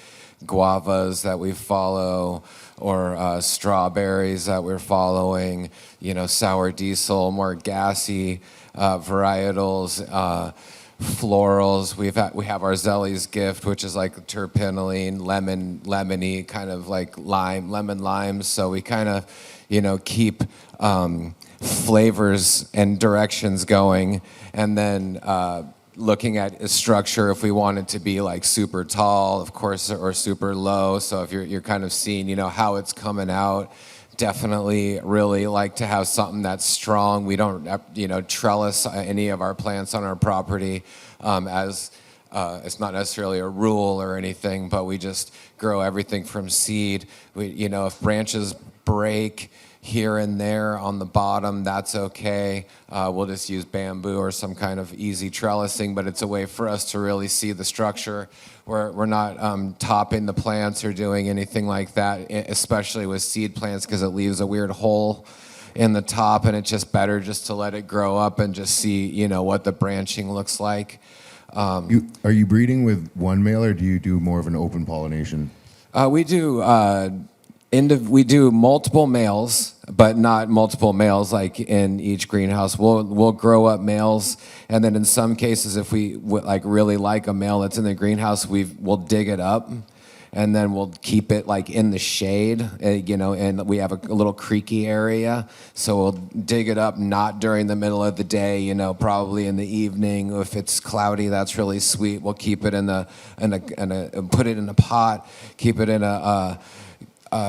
guavas that we follow, or strawberries that we're following, sour diesel, more gassy varietals, florals. We have our Zelly's Gift, which is like terpinolene, lemony, kind of like lemon lime. So we kind of, keep flavors and directions going, and then looking at a structure if we want it to be like super tall, of course, or super low. So if you're kind of seeing, how it's coming out. Definitely really like to have something that's strong. We don't, trellis any of our plants on our property as it's not necessarily a rule or anything, but we just grow everything from seed. If branches break here and there on the bottom, that's okay. We'll just use bamboo or some kind of easy trellising, but it's a way for us to really see the structure. We're not topping the plants or doing anything like that, especially with seed plants, because it leaves a weird hole in the top, and it's just better just to let it grow up and just see, what the branching looks like. Are you breeding with one male, or do you do more of an open pollination? We do multiple males, but not multiple males like in each greenhouse. We'll grow up males, and then in some cases, if we really like a male that's in the greenhouse, we'll dig it up, and then we'll keep it like in the shade, and we have a little creaky area, so we'll dig it up not during the middle of the day, probably in the evening. If it's cloudy, that's really sweet. We'll keep it put it in a pot, keep it in a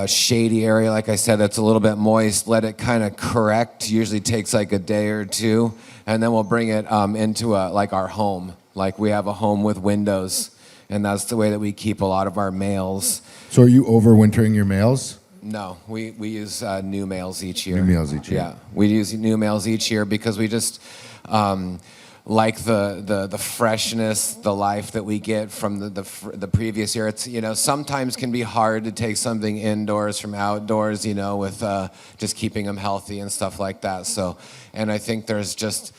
shady area, like I said, that's a little bit moist. Let it kind of correct. Usually takes like a day or two, and then we'll bring it into like our home. Like we have a home with windows, and that's the way that we keep a lot of our males. So are you overwintering your males? No, we use new males each year. New males each year. Yeah, we use new males each year because we just like the freshness, the life that we get from the previous year. It's, you know, sometimes can be hard to take something indoors from outdoors, you know, with just keeping them healthy and stuff like that. So, and I think there's just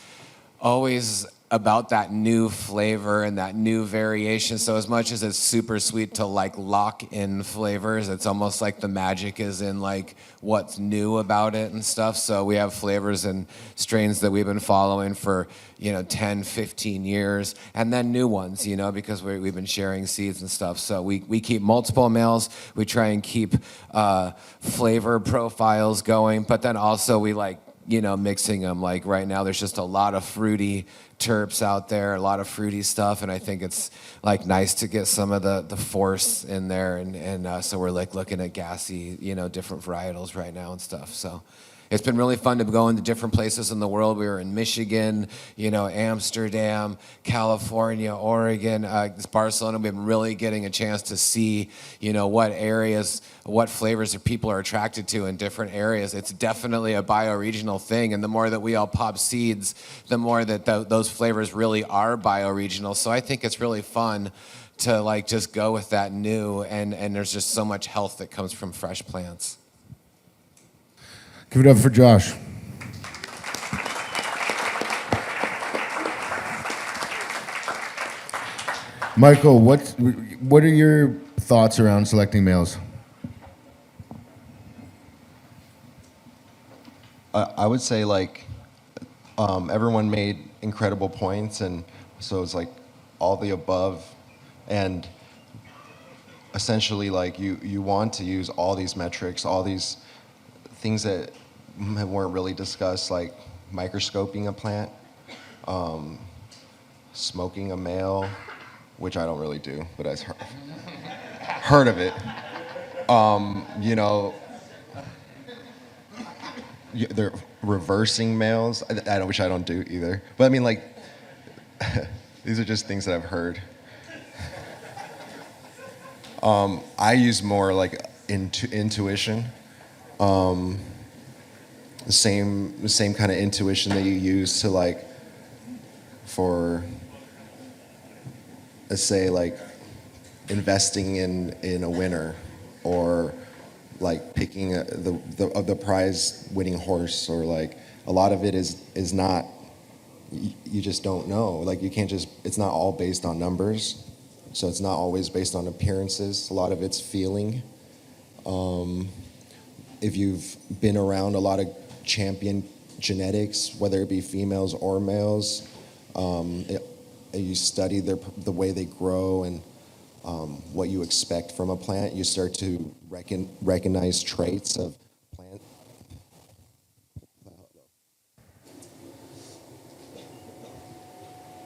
always about that new flavor and that new variation. So as much as it's super sweet to like lock in flavors, it's almost like the magic is in like what's new about it and stuff. So we have flavors and strains that we've been following for, you know, 10, 15 years, and then new ones, you know, because we've been sharing seeds and stuff. So we keep multiple males. We try and keep flavor profiles going, but then also we like, you know, mixing them. Like right now, there's just a lot of fruity terps out there, a lot of fruity stuff, and I think it's like nice to get some of the force in there, and so we're like looking at gassy, you know, different varietals right now and stuff. So it's been really fun to go into different places in the world. We were in Michigan, you know, Amsterdam, California, Oregon, Barcelona. We've been really getting a chance to see, you know, what areas, what flavors that people are attracted to in different areas. It's definitely a bioregional thing, and the more that we all pop seeds, the more that those flavors really are bioregional. So I think it's really fun to like just go with that new, and there's just so much health that comes from fresh plants. Give it up for Josh. Michael, what are your thoughts around selecting males? I would say like everyone made incredible points, and so it's like all the above, and essentially like you want to use all these metrics, all these things that weren't really discussed, like microscoping a plant, smoking a male, which I don't really do, but I've heard of it. You know, they're reversing males, which I don't do either. But I mean, like, these are just things that I've heard. I use more like intuition. The same kind of intuition that you use to like, for, let's say like investing in a winner, or like picking the prize winning horse, or like a lot of it is not, you just don't know. Like you can't just, it's not all based on numbers, so it's not always based on appearances. A lot of it's feeling. If you've been around a lot of champion genetics, whether it be females or males, you study the way they grow and what you expect from a plant, you start to recognize traits of plant.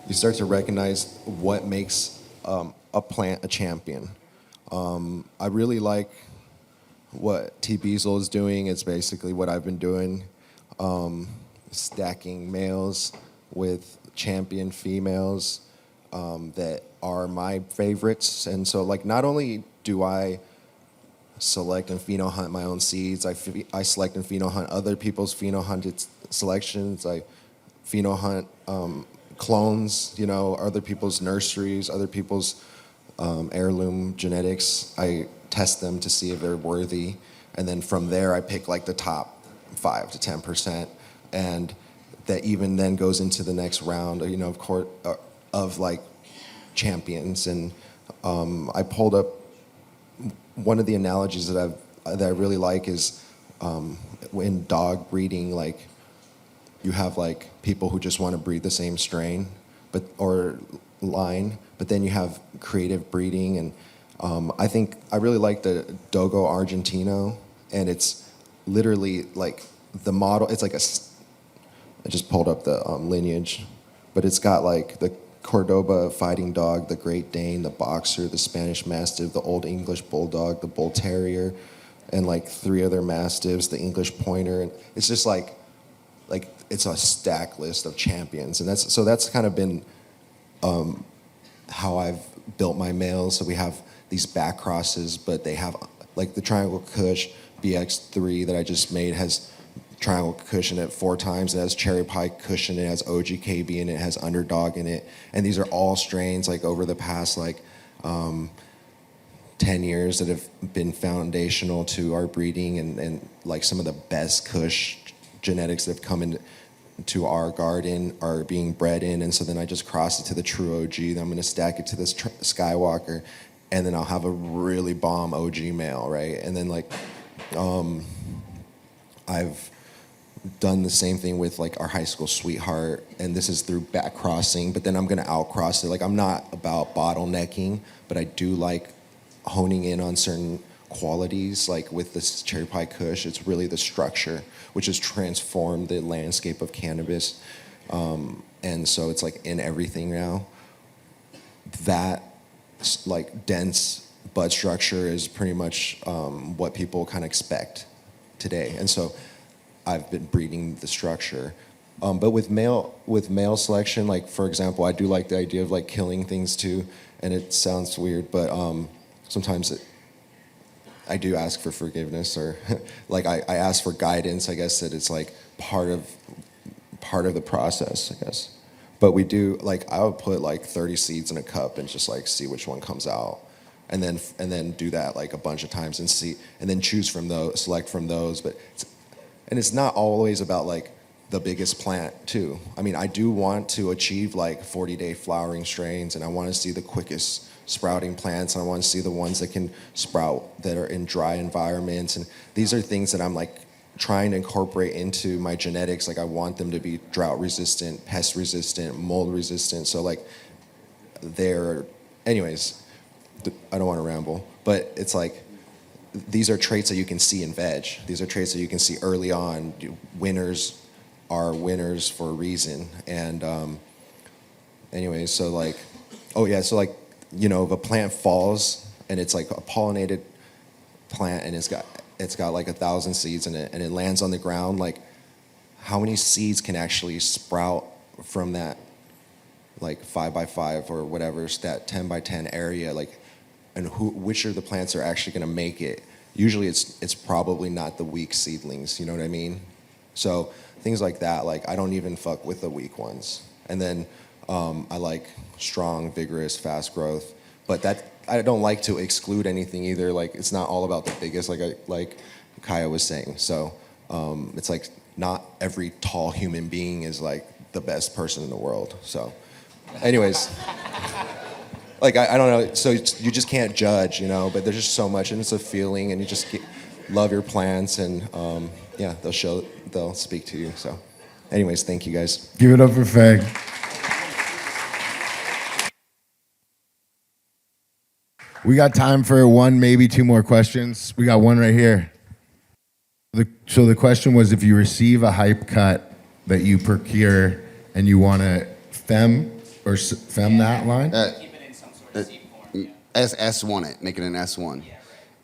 You start to recognize what makes a plant a champion. I really like what T. Beazle is doing. It's basically what I've been doing, stacking males with champion females that are my favorites. And so like not only do I select and pheno-hunt my own seeds, I select and pheno-hunt other people's pheno-hunted selections. I pheno-hunt clones, you know, other people's nurseries, other people's heirloom genetics. I test them to see if they're worthy, and then from there I pick like the top 5 to 10%, and that even then goes into the next round, you know, of course, of like champions. And I pulled up one of the analogies that I really like is in dog breeding, like you have like people who just want to breed the same strain, or line, but then you have creative breeding. And I think I really like the Dogo Argentino, and it's literally like the model. It's like I just pulled up the lineage, but it's got like the Cordoba fighting dog, the Great Dane, the Boxer, the Spanish Mastiff, the Old English Bulldog, the Bull Terrier, and like 3 other mastiffs, the English pointer, and it's just like it's a stack list of champions, and that's kind of been how I've built my males. So we have these back crosses, but they have like the Triangle Kush BX3 that I just made has Triangle Kush in it 4 times. It has Cherry Pie Kush in it, it has OGKB in it, it has Underdog in it, and these are all strains like over the past like 10 years that have been foundational to our breeding, and like some of the best Kush genetics that have come into our garden are being bred in. And so then I just cross it to the true OG, then I'm going to stack it to this Skywalker, and then I'll have a really bomb OG male, right? And then like I've done the same thing with like our high school sweetheart, and this is through back crossing, but then I'm going to outcross it. Like I'm not about bottlenecking, but I do like honing in on certain qualities. Like with this Cherry Pie Kush, it's really the structure which has transformed the landscape of cannabis, and so it's like in everything now. That like dense bud structure is pretty much what people kind of expect today, and so I've been breeding the structure. But with male selection, like for example, I do like the idea of like killing things too, and it sounds weird, but sometimes I do ask for forgiveness, or like I ask for guidance. I guess that it's like part of the process, I guess. But we do, like I would put like 30 seeds in a cup and just like see which one comes out, and then do that like a bunch of times and see, and then choose from those, select from those. But it's not always about like the biggest plant too. I mean, I do want to achieve like 40-day flowering strains, and I want to see the quickest sprouting plants, and I want to see the ones that can sprout that are in dry environments. And these are things that I'm like trying to incorporate into my genetics. Like I want them to be drought resistant, pest resistant, mold resistant. So like anyways, I don't want to ramble, but it's like these are traits that you can see in veg. These are traits that you can see early on. Winners are winners for a reason. And anyways, so like, oh yeah, so like, you know, if a plant falls and it's like a pollinated plant and it's got like 1,000 seeds in it, and it lands on the ground, like how many seeds can actually sprout from that like 5x5 or whatever, that 10x10 area, like, and which of the plants are actually going to make it? Usually it's probably not the weak seedlings, you know what I mean? So things like that, like I don't even fuck with the weak ones. And then I like strong, vigorous, fast growth, but that I don't like to exclude anything either. Like it's not all about the biggest, like Kaya was saying. So it's like not every tall human being is like the best person in the world. So anyways, like I don't know. So you just can't judge, you know. But there's just so much, and it's a feeling, and you just love your plants, and yeah, they'll speak to you. So anyways, thank you guys. Give it up for Feg. We got time for 1, maybe 2 more questions. We got one right here. So the question was, if you receive a hype cut that you procure and you want to fem that line? Keep it in some sort of seed form. S1 it, make it an S1.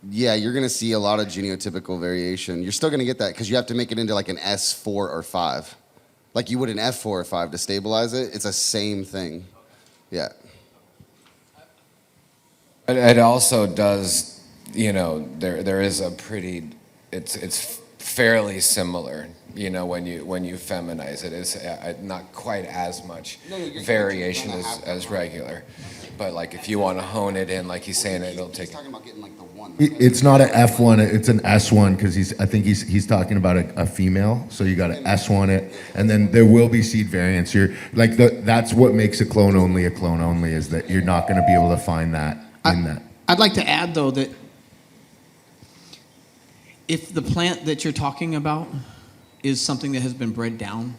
Yeah, you're going to see a lot of genotypical variation. You're still going to get that because you have to make it into like an S4 or 5. Like you would an F4 or 5 to stabilize it. It's the same thing. Yeah. It also does, you know, there is a pretty, it's fairly similar, you know, when you feminize it. It's not quite as much variation as regular. But like if you want to hone it in, like he's saying, it'll take. He's talking about getting like the 1. It's not an F1, it's an S1, because I think he's talking about a female. So you got to S1 it, and then there will be seed variants. You're like that's what makes a clone only, is that you're not going to be able to find that in that. I'd like to add though that if the plant that you're talking about is something that has been bred down,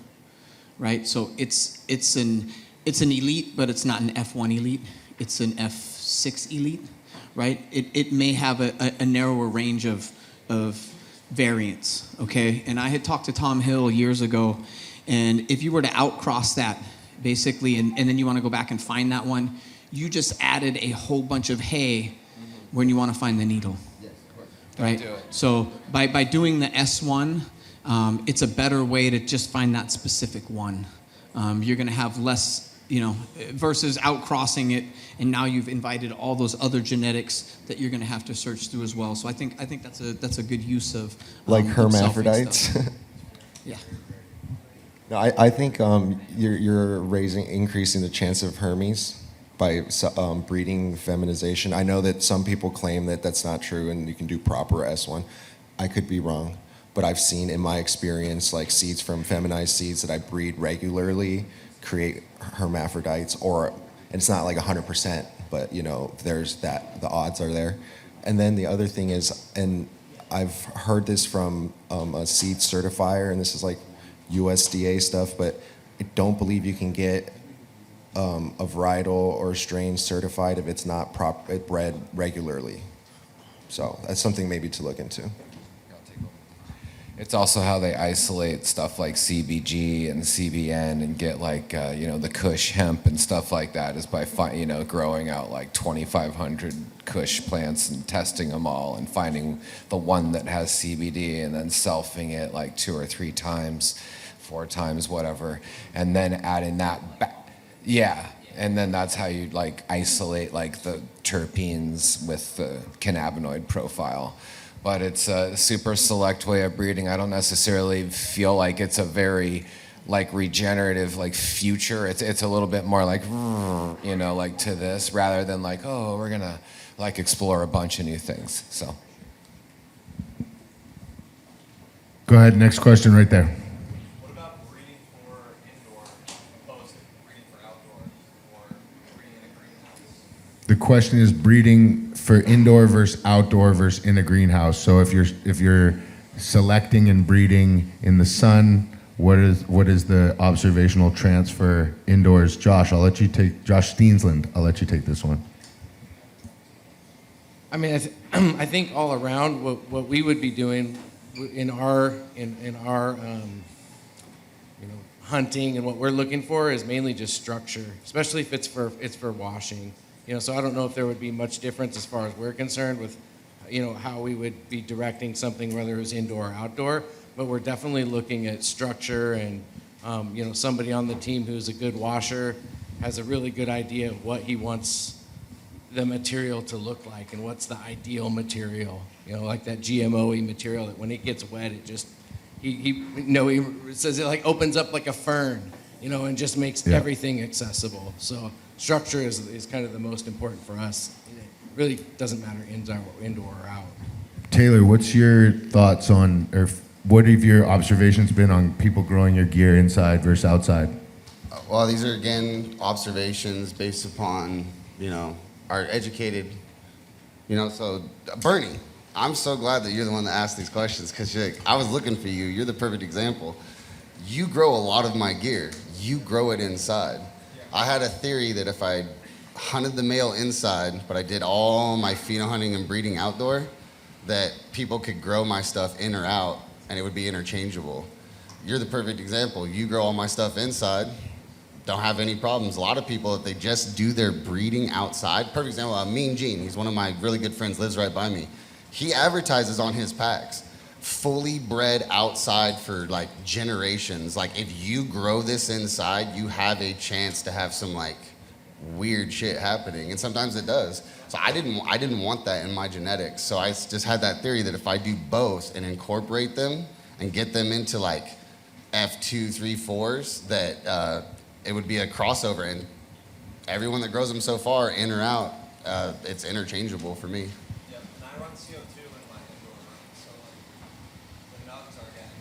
right? So it's an elite, but it's not an F1 elite. It's an F6 elite, right? It may have a narrower range of variants, okay? And I had talked to Tom Hill years ago, and if you were to outcross that, basically, and then you want to go back and find that one, you just added a whole bunch of hay when you want to find the needle. right? do it. So by doing the S1, it's a better way to just find that specific one. You're going to have less, versus outcrossing it, and now you've invited all those other genetics that you're going to have to search through as well. So I think that's a good use of Like of hermaphrodites. stuff. Yeah. No, I think you're increasing the chance of Hermes by breeding feminization. I know that some people claim that that's not true and you can do proper S1. I could be wrong, but I've seen in my experience like seeds from feminized seeds that I breed regularly create hermaphrodites, and it's not like 100%, but there's that, the odds are there. And then the other thing is, and I've heard this from a seed certifier, and this is like USDA stuff, but I don't believe you can get a varietal or strain certified if it's not bred regularly. So that's something maybe to look into. It's also how they isolate stuff like CBG and CBN and get like the Kush hemp and stuff like that is by growing out like 2,500 Kush plants and testing them all and finding the one that has CBD and then selfing it like 2 or 3 times, 4 times, whatever, and then adding that back. Yeah, and then that's how you like isolate like the terpenes with the cannabinoid profile. But it's a super select way of breeding. I don't necessarily feel like it's a very like regenerative like future. It's a little bit more like like to this rather than like, oh, we're gonna like explore a bunch of new things. So Go ahead, next question right there. What about breeding for indoor opposed to breeding for outdoor or breeding in a greenhouse? The question is breeding for indoor versus outdoor versus in a greenhouse. So if you're selecting and breeding in the sun, what is the observational transfer indoors? Josh Steensland, I'll let you take this one. I mean, I think all around what we would be doing in our hunting and what we're looking for is mainly just structure, especially if it's for washing. So I don't know if there would be much difference as far as we're concerned with, how we would be directing something, whether it was indoor or outdoor. But we're definitely looking at structure and, somebody on the team who's a good washer has a really good idea of what he wants the material to look like and what's the ideal material. Like that GMO-y material that when it gets wet, it just, he says it like opens up like a fern, and just makes everything accessible. So structure is kind of the most important for us. It really doesn't matter indoor or out. Taylor, what's your thoughts on, or what have your observations been on people growing your gear inside versus outside? Well, these are again observations based upon our educated, So Bernie, I'm so glad that you're the one that asked these questions because I was looking for you. You're the perfect example. You grow a lot of my gear. You grow it inside. I had a theory that if I hunted the male inside, but I did all my pheno hunting and breeding outdoor, that people could grow my stuff in or out, and it would be interchangeable. You're the perfect example. You grow all my stuff inside, don't have any problems. A lot of people, if they just do their breeding outside, perfect example, Mean Gene, he's one of my really good friends, lives right by me. He advertises on his packs, fully bred outside for like generations. Like if you grow this inside, you have a chance to have some like weird shit happening, and sometimes it does. So I didn't want that in my genetics. So I just had that theory that if I do both and incorporate them and get them into like F2, 3, 4s, that it would be a crossover, and everyone that grows them so far, in or out, it's interchangeable for me. Yeah, and I run CO2 in my indoor room, so like the nugs are getting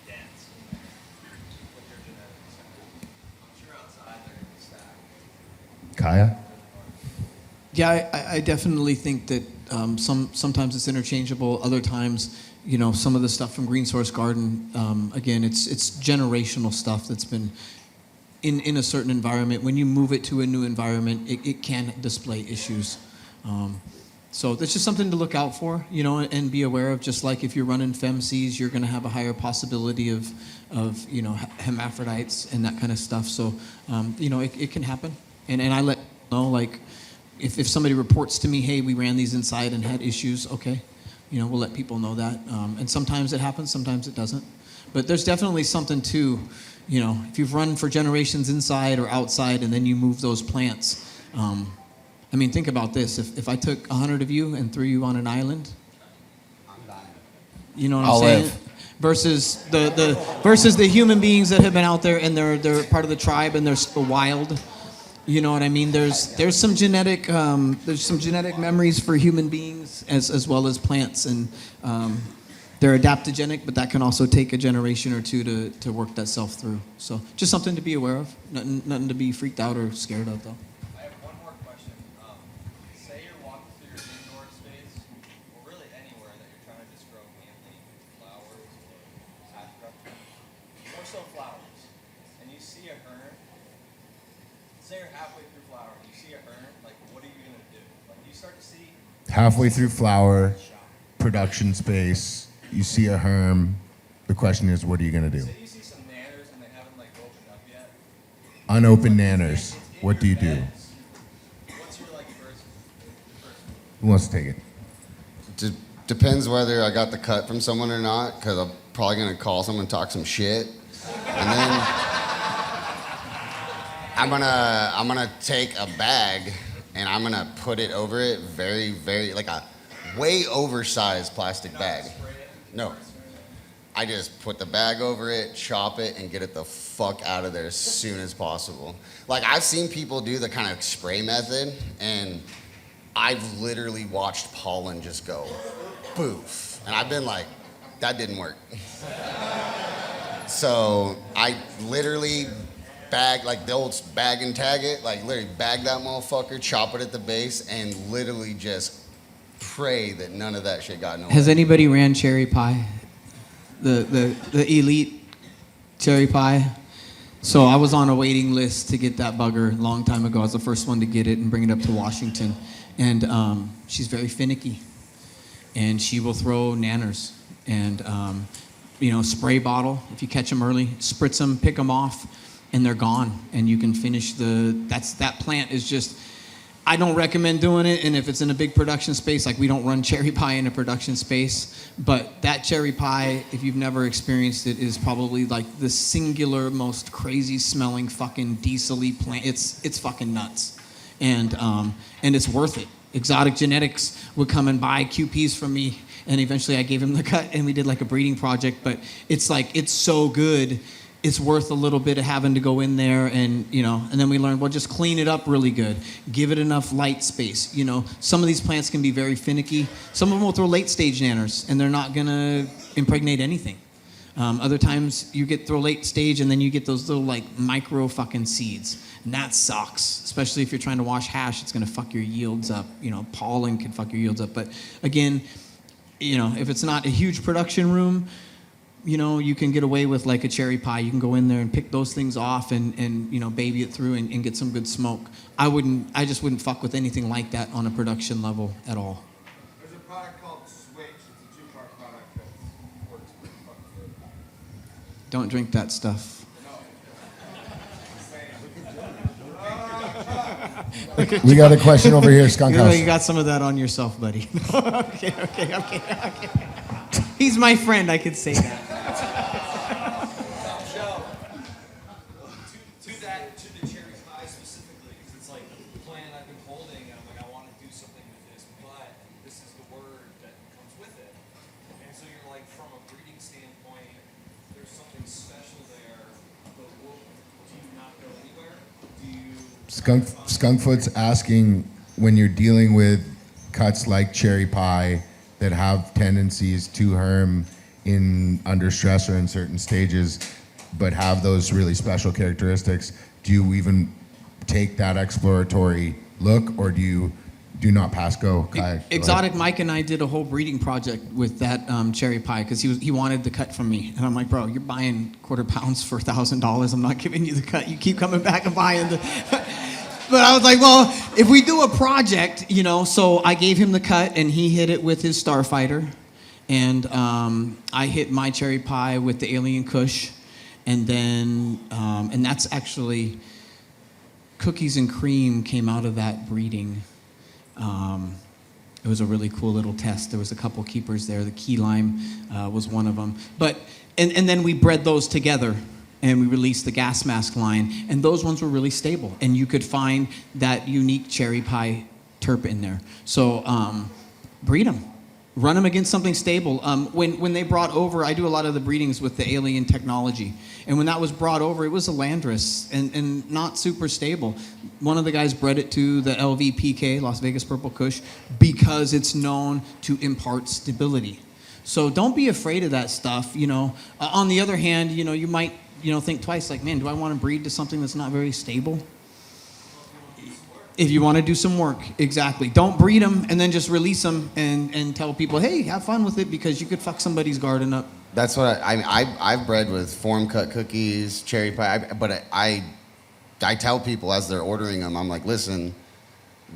dense in there with your genetics. I'm sure outside they're going to be stacked. Kaya? Yeah, I definitely think that sometimes it's interchangeable. Other times, some of the stuff from Green Source Garden, again, it's generational stuff that's been in a certain environment. When you move it to a new environment, it can display issues. So that's just something to look out for, and be aware of. Just like if you're running femcs, you're going to have a higher possibility of hermaphrodites and that kind of stuff. So, it can happen. And I let know, like, if somebody reports to me, hey, we ran these inside and had issues, okay. we'll let people know that. And sometimes it happens, sometimes it doesn't. But there's definitely something to, if you've run for generations inside or outside and then you move those plants. Think about this. If I took 100 of you and threw you on an island, you know what I'm I'll saying? live. Versus the human beings that have been out there and they're part of the tribe and they're still wild. You know what I mean? There's some genetic memories for human beings as well as plants, and they're adaptogenic, but that can also take a generation or two to work that self through. So just something to be aware of. Nothing to be freaked out or scared of, though. I have one more question. Say you're walking through your indoor space, or really anywhere that you're trying to just grow mainly flowers or cash production, more so flowers, and you see a hern. Say you're halfway through flower and you see a hern, like what are you gonna do? Like you start to see Halfway through flower, production space, you see a herm. The question is, what are you going to do? say you see some nanners and they haven't like opened up yet. Unopened nanners. What do you do? What's your like first Who wants to take it? Depends whether I got the cut from someone or not, because I'm probably gonna call someone, talk some shit, and then I'm gonna take a bag and I'm gonna put it over it, very, very, like a way oversized plastic bag. No. I just put the bag over it, chop it, and get it the fuck out of there as soon as possible. Like, I've seen people do the kind of spray method, and I've literally watched pollen just go boof. And I've been like, that didn't work. So I literally bag, like the old bag and tag it, like literally bag that motherfucker, chop it at the base, and literally just pray that none of that shit got nowhere. Has anybody ran cherry pie? The elite cherry pie? So I was on a waiting list to get that bugger a long time ago. I was the first one to get it and bring it up to Washington. And she's very finicky. And she will throw nanners. And, spray bottle, if you catch them early, spritz them, pick them off, and they're gone. And you can finish that plant is just, I don't recommend doing it. And if it's in a big production space, like we don't run cherry pie in a production space, but that cherry pie, if you've never experienced it, is probably like the singular most crazy smelling fucking diesel-y plant. It's fucking nuts. And it's worth it. Exotic Genetics would come and buy QPs from me, and eventually I gave him the cut and we did like a breeding project, but it's so good. It's worth a little bit of having to go in there and then we learned, well, just clean it up really good. Give it enough light space. Some of these plants can be very finicky. Some of them will throw late stage nanners and they're not gonna impregnate anything. Other times you throw late stage and then you get those little like micro fucking seeds. And that sucks, especially if you're trying to wash hash, it's gonna fuck your yields up. Pollen can fuck your yields up. But again, if it's not a huge production room, you can get away with like a cherry pie. You can go in there and pick those things off and baby it through and get some good smoke. I just wouldn't fuck with anything like that on a production level at all. There's a product called Switch. It's a 2-part product that works pretty fucking good. Don't drink that stuff. We got a question over here, Skunk House. You got some of that on yourself, buddy. Okay. He's my friend, I could say that. To the cherry pie specifically, because it's like the plan I've been holding, and I'm like, I want to do something with this, but this is the word that comes with it. And so you're like, from a breeding standpoint, there's something special there, but do you not go anywhere? Do you... Skunkfoot's asking, when you're dealing with cuts like cherry pie that have tendencies to herm under stress or in certain stages, but have those really special characteristics, do you even take that exploratory look, or do not pass go? Kai, Exotic Mike and I did a whole breeding project with that cherry pie because he wanted the cut from me, and I'm like, bro, you're buying quarter pounds for $1,000. I'm not giving you the cut. You keep coming back and buying the. But I was like, well, if we do a project, so I gave him the cut and he hit it with his Starfighter, and I hit my cherry pie with the Alien Kush, and then and that's actually Cookies and Cream came out of that breeding. It was a really cool little test. There was a couple keepers there. The key lime was one of them. But and then we bred those together, and we released the gas mask line, and those ones were really stable. And you could find that unique cherry pie terp in there. So breed them. Run them against something stable. When they brought over, I do a lot of the breedings with the alien technology. And when that was brought over, it was a Landris and not super stable. One of the guys bred it to the LVPK, Las Vegas Purple Kush, because it's known to impart stability. So don't be afraid of that stuff, you know. On the other hand, you know, you might, you know, think twice, like, man, do I want to breed to something that's not very stable? If you want to do some work, exactly. Don't breed them and then just release them and tell people, hey, have fun with it, because you could fuck somebody's garden up. That's what I've bred with form cut cookies, cherry pie. But I tell people as they're ordering them, I'm like, listen,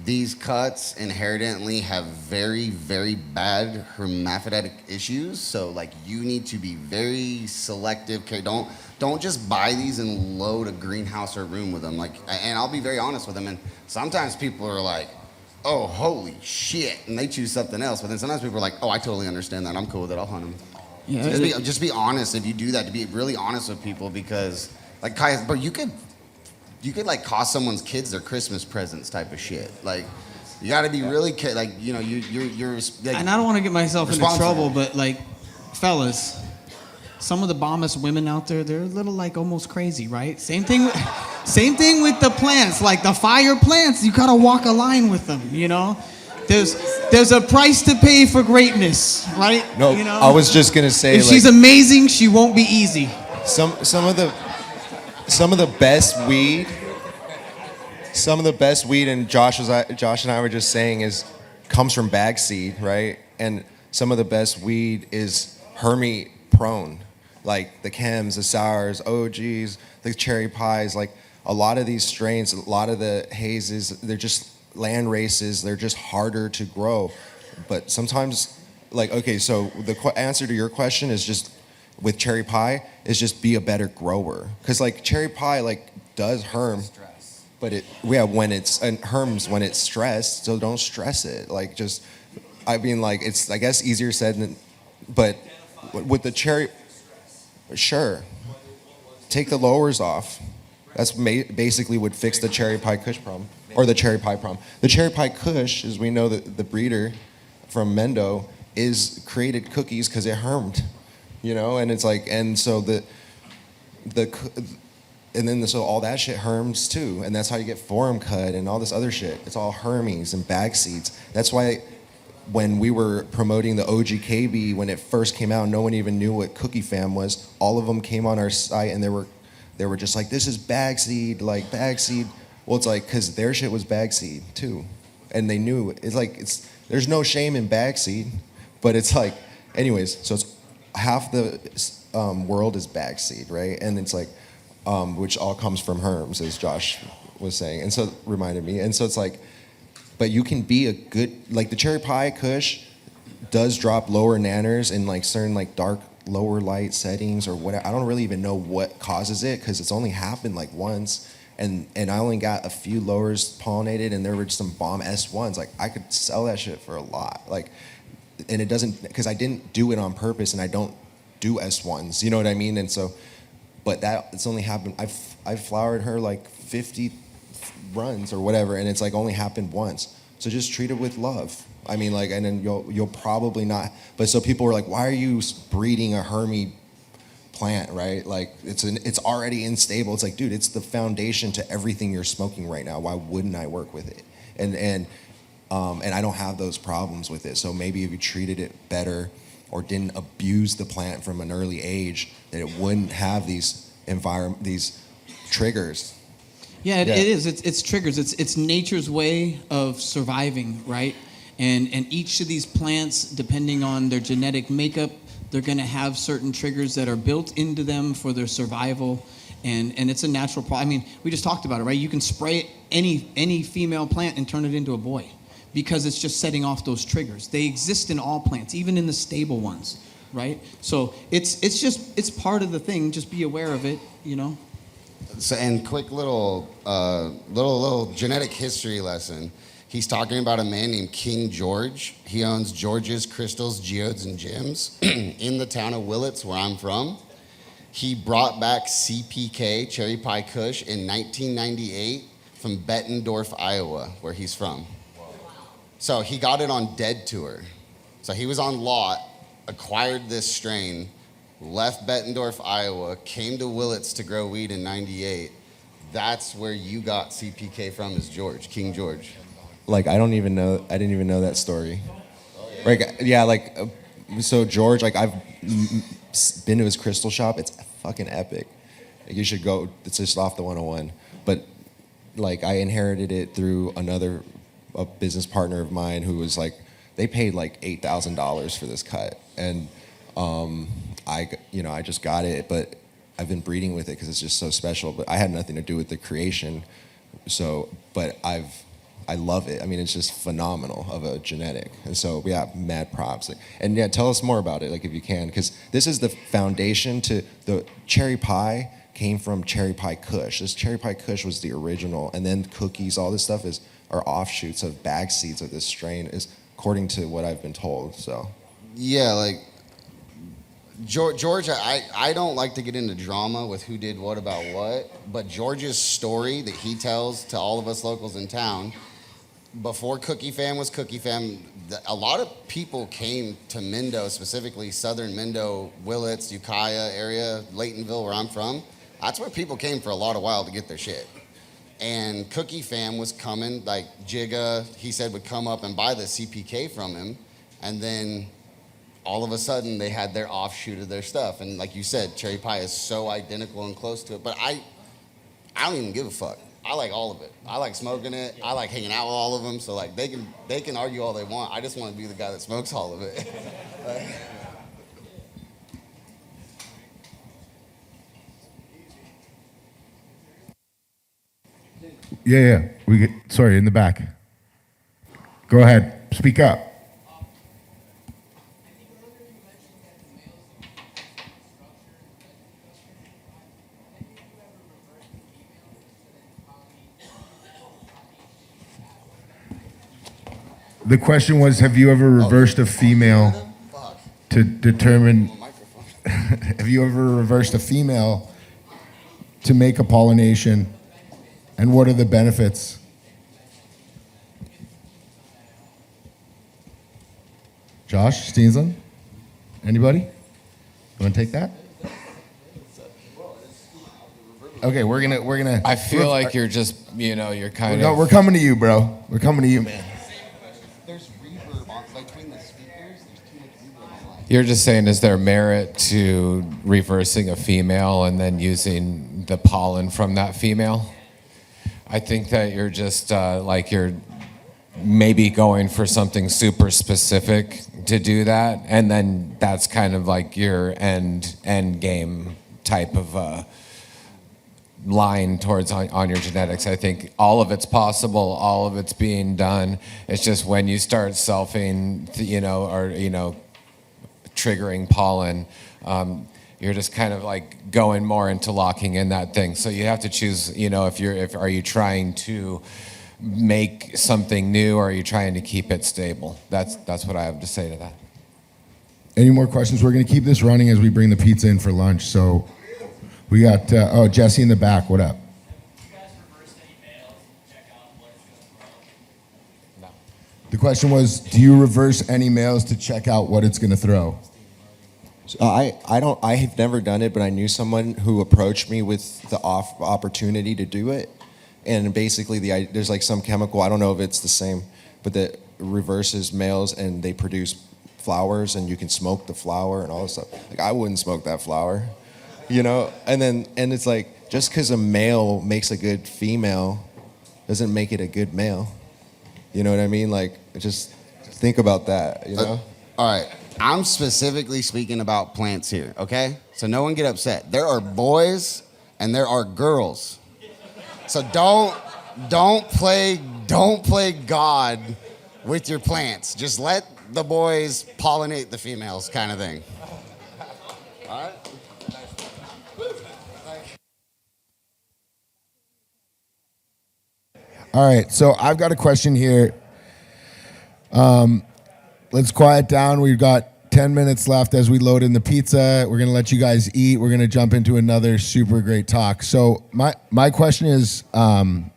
these cuts inherently have very, very bad hermaphroditic issues. So like, you need to be very selective. Okay, don't just buy these and load a greenhouse or room with them. Like, and I'll be very honest with them. And sometimes people are like, oh, holy shit, and they choose something else. But then sometimes people are like, oh, I totally understand that. I'm cool with it. I'll hunt them. Yeah, just be honest if you do that. To be really honest with people, because like Kai, but you could like cost someone's kids their Christmas presents type of shit. Like, you got to be really like, you know, you're like, and I don't want to get myself into trouble, but like, fellas, some of the bombest women out there, they're a little like almost crazy, right? Same thing with the plants, like the fire plants. You gotta walk a line with them, you know. There's a price to pay for greatness, right? No, you know? I was just gonna say, if she's amazing, she won't be easy. Some of the best weed, and Josh and I were just saying, comes from bag seed, right? And some of the best weed is Hermie prone, like the chems, the sours, OGs, the cherry pies. Like a lot of these strains, a lot of the hazes, they're just land races. They're just harder to grow. But sometimes, like, okay, so the answer to your question is just, with cherry pie, is just be a better grower. Because like cherry pie like does herm, but when it's herms when it's stressed, so don't stress it. Like, just, I mean, like, it's, I guess, easier said than, but with the cherry, sure, take the lowers off. That's basically would fix the cherry pie kush problem, or the cherry pie problem. The cherry pie kush, as we know, that the breeder from Mendo is created cookies because it hermed, you know, and it's like, and so so all that shit herms too, and that's how you get forum cut and all this other shit. It's all hermies and bag seeds. That's why when we were promoting the OGKB, when it first came out, no one even knew what Cookie Fam was. All of them came on our site and they were just like, this is bag seed, like bag seed. Well, it's like, because their shit was bag seed too, and they knew it. It's like, there's no shame in bag seed, but it's like, anyways, so it's half the world is bag seed, right? And it's like, which all comes from herms, as Josh was saying, and so it reminded me. And so it's like, but you can be a good, like the cherry pie kush does drop lower nanners in like certain like dark lower light settings or whatever. I don't really even know what causes it, because it's only happened like once, and I only got a few lowers pollinated, and there were some bomb S1s. Like, I could sell that shit for a lot. Like, and it doesn't, because I didn't do it on purpose, and I don't do S1s, you know what I mean? And so, but it's only happened, I've flowered her like 50 runs or whatever, and it's like only happened once. So just treat it with love. I mean, like, and then you'll probably not, but so people were like, why are you breeding a Hermie plant, right? Like, it's already unstable. It's like, dude, it's the foundation to everything you're smoking right now. Why wouldn't I work with it? And I don't have those problems with it. So maybe if you treated it better or didn't abuse the plant from an early age, that it wouldn't have these triggers. Yeah, it is. It's triggers. It's nature's way of surviving, right? And each of these plants, depending on their genetic makeup, they're going to have certain triggers that are built into them for their survival. And it's a natural problem. I mean, we just talked about it, right? You can spray any female plant and turn it into a boy, because it's just setting off those triggers. They exist in all plants, even in the stable ones, right? So it's part of the thing. Just be aware of it, you know. So, and quick little genetic history lesson. He's talking about a man named King George. He owns George's Crystals, Geodes, and Gems in the town of Willits, where I'm from. He brought back CPK, Cherry Pie Kush, in 1998 from Bettendorf, Iowa, where he's from. So he got it on Dead Tour. So he was on lot, acquired this strain, left Bettendorf, Iowa, came to Willits to grow weed in 98. That's where you got CPK from, is George, King George. Like, I didn't even know that story. Like, yeah, like, so George, like, I've been to his crystal shop. It's fucking epic. Like, you should go. It's just off the 101. But, like, I inherited it through a business partner of mine who was like, they paid like $8,000 for this cut. And I just got it, but I've been breeding with it because it's just so special. But I had nothing to do with the creation. So, but I love it. I mean, it's just phenomenal of a genetic. And so, yeah, mad props. And yeah, tell us more about it, like, if you can, because this is the foundation to the cherry pie came from Cherry Pie Kush. This Cherry Pie Kush was the original, and then cookies, all this stuff are offshoots of bag seeds of this strain, is according to what I've been told. So, yeah, like George, I don't like to get into drama with who did what about what, but George's story that he tells to all of us locals in town, before Cookie Fam was Cookie Fam, a lot of people came to Mendo, specifically southern Mendo, Willits, Ukiah area, Laytonville, where I'm from. That's where people came for a lot of while to get their shit. And Cookie Fam was coming, like Jigga, he said, would come up and buy the CPK from him, and then all of a sudden they had their offshoot of their stuff. And like you said, Cherry Pie is so identical and close to it, but I don't even give a fuck. I like all of it. I like smoking it. I like hanging out with all of them. So like they can argue all they want. I just want to be the guy that smokes all of it. Yeah. Sorry, in the back. Go ahead. Speak up. The question was, have you ever reversed a female to determine? Have you ever reversed a female to make a pollination, and what are the benefits? Josh Steensland? Anybody? You want to take that? Okay, we're gonna. I feel like you're just, you're kind of. We're coming to you, bro. We're coming to you, man. There's reverb on, like between the speakers, there's too much reverb on. You're just saying, is there merit to reversing a female and then using the pollen from that female? I think that you're just you're maybe going for something super specific to do that, and then that's kind of like your end game type of line towards on your genetics. I think all of it's possible, all of it's being done. It's just when you start selfing, or triggering pollen, you're just kind of like going more into locking in that thing. So you have to choose, are you trying to make something new, or are you trying to keep it stable? That's what I have to say to that. Any more questions? We're going to keep this running as we bring the pizza in for lunch. So we got, Jesse in the back. What up? Have you guys reversed any males to check out what it's going to grow? No. The question was, do you reverse any males to check out what it's going to throw? So I have never done it, but I knew someone who approached me with the opportunity to do it. And basically there's like some chemical, I don't know if it's the same, but that reverses males and they produce flowers, and you can smoke the flower and all this stuff. Like, I wouldn't smoke that flower, and it's like, just because a male makes a good female doesn't make it a good male. You know what I mean? Like, just think about that, All right. I'm specifically speaking about plants here, okay? So no one get upset. There are boys and there are girls. So don't play God with your plants. Just let the boys pollinate the females, kind of thing. All right? All right, so I've got a question here. Let's quiet down. We've got 10 minutes left as we load in the pizza. We're going to let you guys eat. We're going to jump into another super great talk. So my question is, and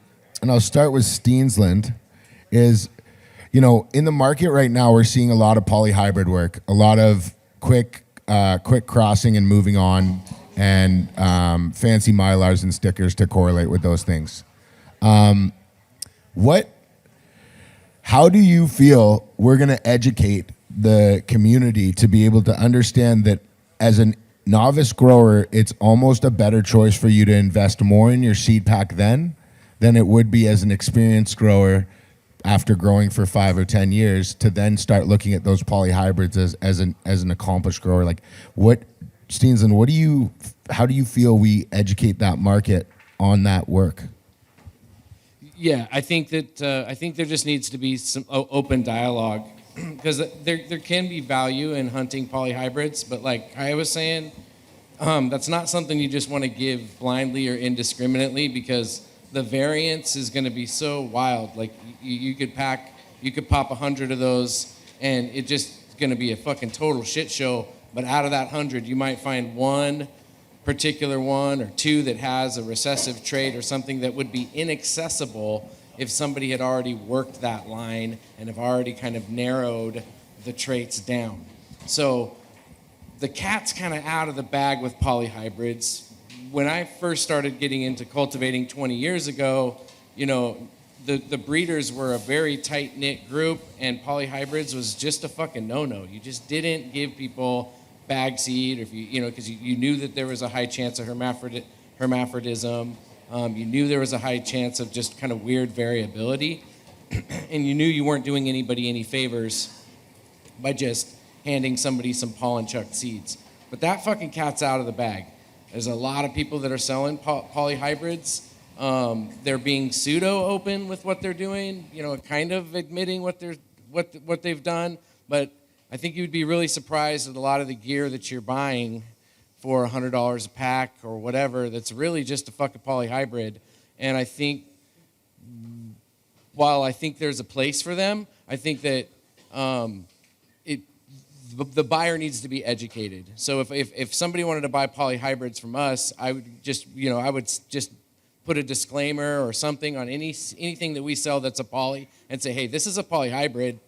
I'll start with Steensland, is, you know, in the market right now, we're seeing a lot of polyhybrid work, a lot of quick crossing and moving on, and fancy mylars and stickers to correlate with those things. How do you feel we're going to educate the community to be able to understand that as a novice grower, it's almost a better choice for you to invest more in your seed pack then than it would be as an experienced grower after growing for 5 or 10 years to then start looking at those polyhybrids as an accomplished grower? Like, Steensland, how do you feel we educate that market on that work? Yeah, I think there just needs to be some open dialogue because there can be value in hunting polyhybrids, but like I was saying, that's not something you just want to give blindly or indiscriminately because the variance is going to be so wild. Like you could pop 100 of those, and it just going to be a fucking total shit show. But out of that 100, you might find one particular one or two that has a recessive trait or something that would be inaccessible if somebody had already worked that line and have already kind of narrowed the traits down. So the cat's kind of out of the bag with polyhybrids. When I first started getting into cultivating 20 years ago, you know, the breeders were a very tight-knit group, and polyhybrids was just a fucking no-no. You just didn't give people bag seed, or if because you knew that there was a high chance of hermaphrodism. You knew there was a high chance of just kind of weird variability, and you knew you weren't doing anybody any favors by just handing somebody some pollen-chucked seeds. But that fucking cat's out of the bag. There's a lot of people that are selling polyhybrids. They're being pseudo-open with what they're doing, kind of admitting what they've done, but I think you'd be really surprised at a lot of the gear that you're buying for $100 a pack or whatever that's really just a fucking polyhybrid. And I think, while I think there's a place for them, I think that the buyer needs to be educated. So if somebody wanted to buy polyhybrids from us, I would just put a disclaimer or something on anything that we sell that's a poly and say, hey, this is a polyhybrid.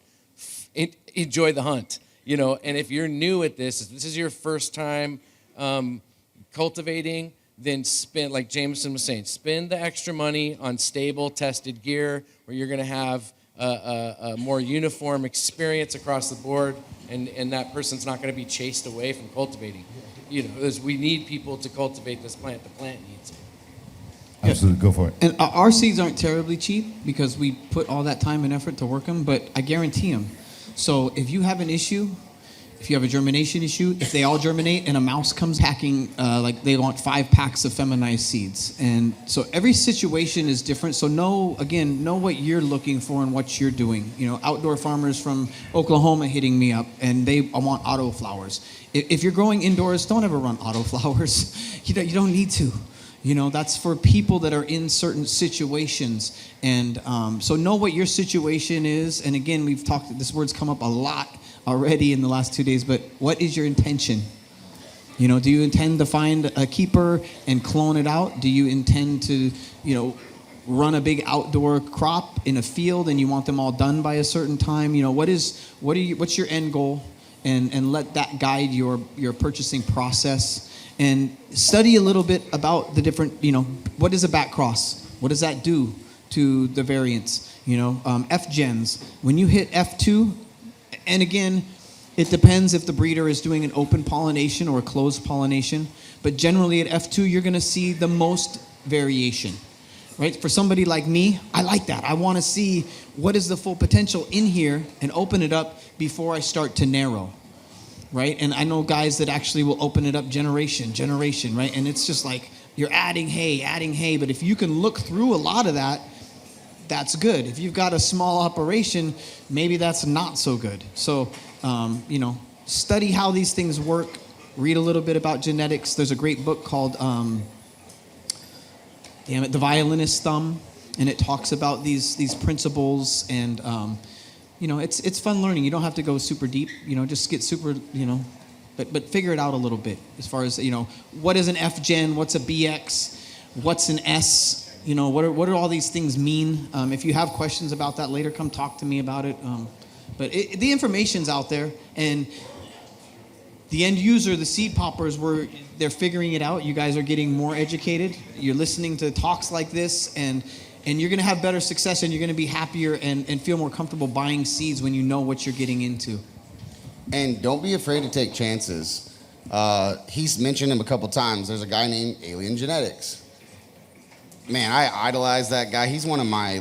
Enjoy the hunt, and if you're new at this, if this is your first time cultivating, then spend, like Jameson was saying, spend the extra money on stable, tested gear where you're going to have a more uniform experience across the board, and that person's not going to be chased away from cultivating. Because we need people to cultivate this plant. The plant needs it. Absolutely, go for it. And our seeds aren't terribly cheap because we put all that time and effort to work them, but I guarantee them. So if you have an issue, if you have a germination issue, if they all germinate and a mouse comes hacking, like they want 5 packs of feminized seeds. And so every situation is different. So know what you're looking for and what you're doing. Outdoor farmers from Oklahoma hitting me up and they want auto flowers. If you're growing indoors, don't ever run auto flowers. You don't need to. That's for people that are in certain situations. And so know what your situation is. And again, we've talked, this word's come up a lot already in the last 2 days, but what is your intention? Do you intend to find a keeper and clone it out? Do you intend to, run a big outdoor crop in a field and you want them all done by a certain time? What's your end goal? And let that guide your purchasing process. And study a little bit about the different, what is a back cross? What does that do to the variants? F-gens. When you hit F2, and again, it depends if the breeder is doing an open pollination or a closed pollination, but generally at F2, you're gonna see the most variation, right? For somebody like me, I like that. I wanna see what is the full potential in here and open it up before I start to narrow. Right? And I know guys that actually will open it up generation, right? And it's just like you're adding hay, but if you can look through a lot of that, that's good. If you've got a small operation, maybe that's not so good. So, study how these things work, read a little bit about genetics. There's a great book called, The Violinist's Thumb. and it talks about these principles, and it's fun learning. You don't have to go super deep. Just get super but figure it out a little bit as far as what is an F Gen, what's a BX, what's an S. What do all these things mean? If you have questions about that later, come talk to me about it. But the information's out there, and the end user, the seed poppers, they're figuring it out. You guys are getting more educated. You're listening to talks like this, and you're going to have better success, and you're going to be happier and feel more comfortable buying seeds when you know what you're getting into. And don't be afraid to take chances. He's mentioned him a couple times. There's a guy named Alien Genetics. Man, I idolize that guy. He's one of my,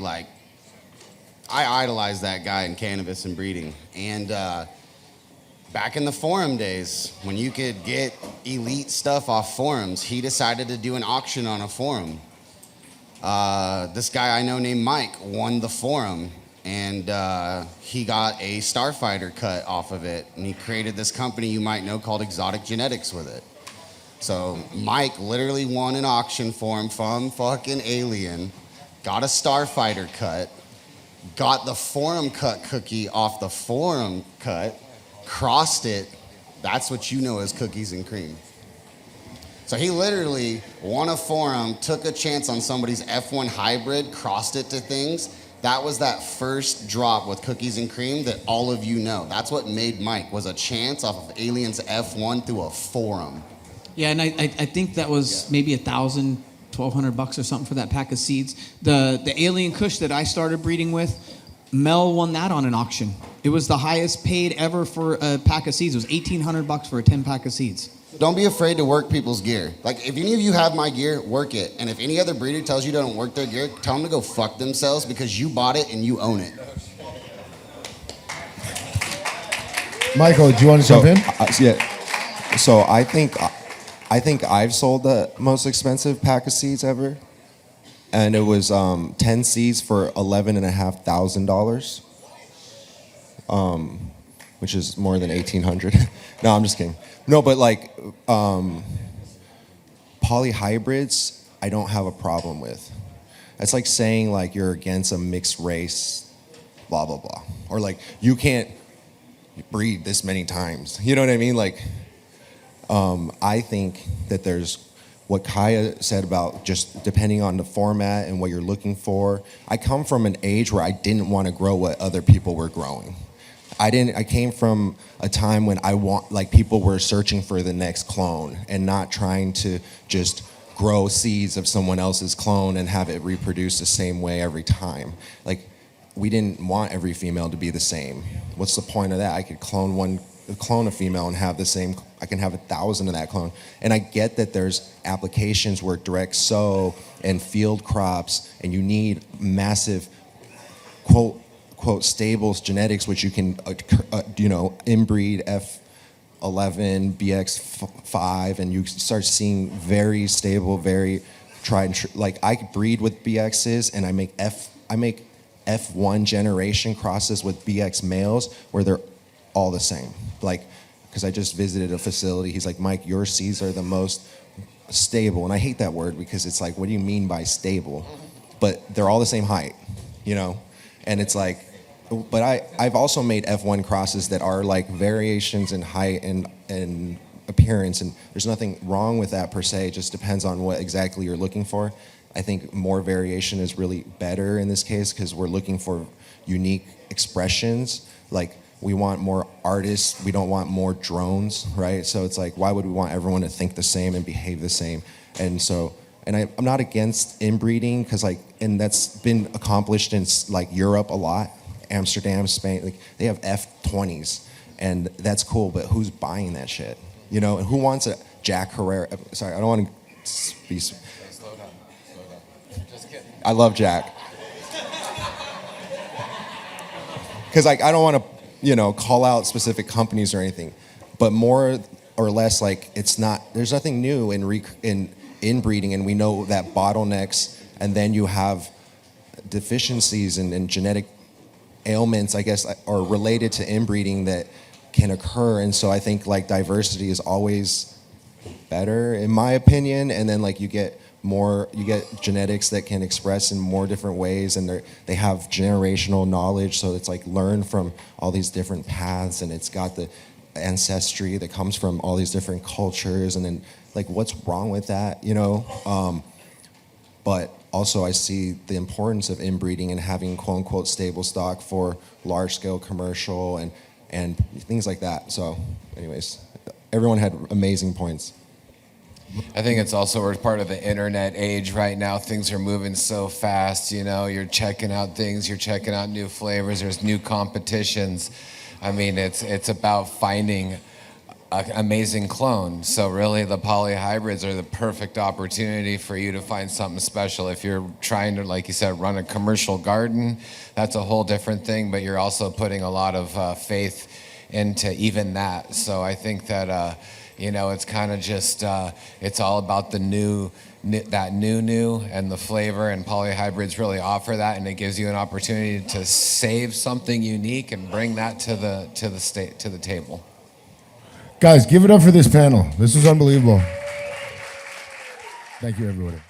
I idolize that guy in cannabis and breeding. And back in the forum days, when you could get elite stuff off forums, he decided to do an auction on a forum. This guy I know named Mike won the forum, and he got a Starfighter cut off of it, and he created this company you might know called Exotic Genetics with it. So Mike literally won an auction for him from fucking Alien, got a Starfighter cut, got the forum cut cookie off the forum cut, crossed it. That's what you know as cookies and cream. So he literally won a forum, took a chance on somebody's F1 hybrid, crossed it to things. That was that first drop with cookies and cream that all of you know. That's what made Mike, was a chance off of Alien's F1 through a forum. Yeah, and I think that was maybe $1,000, $1,200 or something for that pack of seeds. The Alien Kush that I started breeding with, Mel won that on an auction. It was the highest paid ever for a pack of seeds. It was $1,800 for a 10-pack of seeds. Don't be afraid to work people's gear. If any of you have my gear, work it. And if any other breeder tells you don't work their gear, tell them to go fuck themselves, because you bought it and you own it. Michael, do you want to jump in? Yeah. So I think I've sold the most expensive pack of seeds ever, and it was 10 seeds for $11,500, which is more than 1,800. No, I'm just kidding. No, but polyhybrids, I don't have a problem with. It's like saying you're against a mixed race, blah blah blah, or you can't breed this many times. You know what I mean? I think that there's what Kaya said about just depending on the format and what you're looking for. I come from an age where I didn't want to grow what other people were growing. I came from a time when people were searching for the next clone and not trying to just grow seeds of someone else's clone and have it reproduce the same way every time. We didn't want every female to be the same. What's the point of that? I could clone a female and have the same. I can have 1,000 of that clone. And I get that there's applications where direct sow and field crops, and you need massive quote stable genetics, which you can inbreed F11 BX5, and you start seeing very stable, very tried and true. I breed with BXs, and I make F1 generation crosses with BX males where they're all the same. Because I just visited a facility. He's like, Mike, your seeds are the most stable. And I hate that word because it's what do you mean by stable? But they're all the same height, And it's but I've also made F1 crosses that are variations in height and appearance. And there's nothing wrong with that per se. It just depends on what exactly you're looking for. I think more variation is really better in this case because we're looking for unique expressions. We want more artists. We don't want more drones, right? So it's why would we want everyone to think the same and behave the same? And so, I'm not against inbreeding because and that's been accomplished in Europe a lot, Amsterdam, Spain. They have F20s, and that's cool. But who's buying that shit? And who wants a Jack Herrera? Sorry, I don't want to be. Slow down. Just kidding. I love Jack. Because I don't want to call out specific companies or anything, but more or less it's not. There's nothing new in inbreeding, and we know that bottlenecks, and then you have deficiencies and genetic ailments, I guess, are related to inbreeding that can occur. And so I think diversity is always better, in my opinion. And then you get you get genetics that can express in more different ways, and they have generational knowledge, so it's like learn from all these different paths, and it's got the ancestry that comes from all these different cultures, and then like what's wrong with that, you know? But also I see the importance of inbreeding and having quote unquote stable stock for large scale commercial and things like that. So anyways, everyone had amazing points. I think it's also we're part of the internet age right now. Things are moving so fast, you know, you're checking out things, you're checking out new flavors, there's new competitions. I mean, it's about finding an amazing clone. So really the polyhybrids are the perfect opportunity for you to find something special. If you're trying to, like you said, run a commercial garden, that's a whole different thing, but you're also putting a lot of faith into even that. So I think that, you know, it's kind of just, it's all about the new, and the flavor, and polyhybrids really offer that, and it gives you an opportunity to save something unique and bring that to the table. Guys, give it up for this panel. This was unbelievable. Thank you, everybody.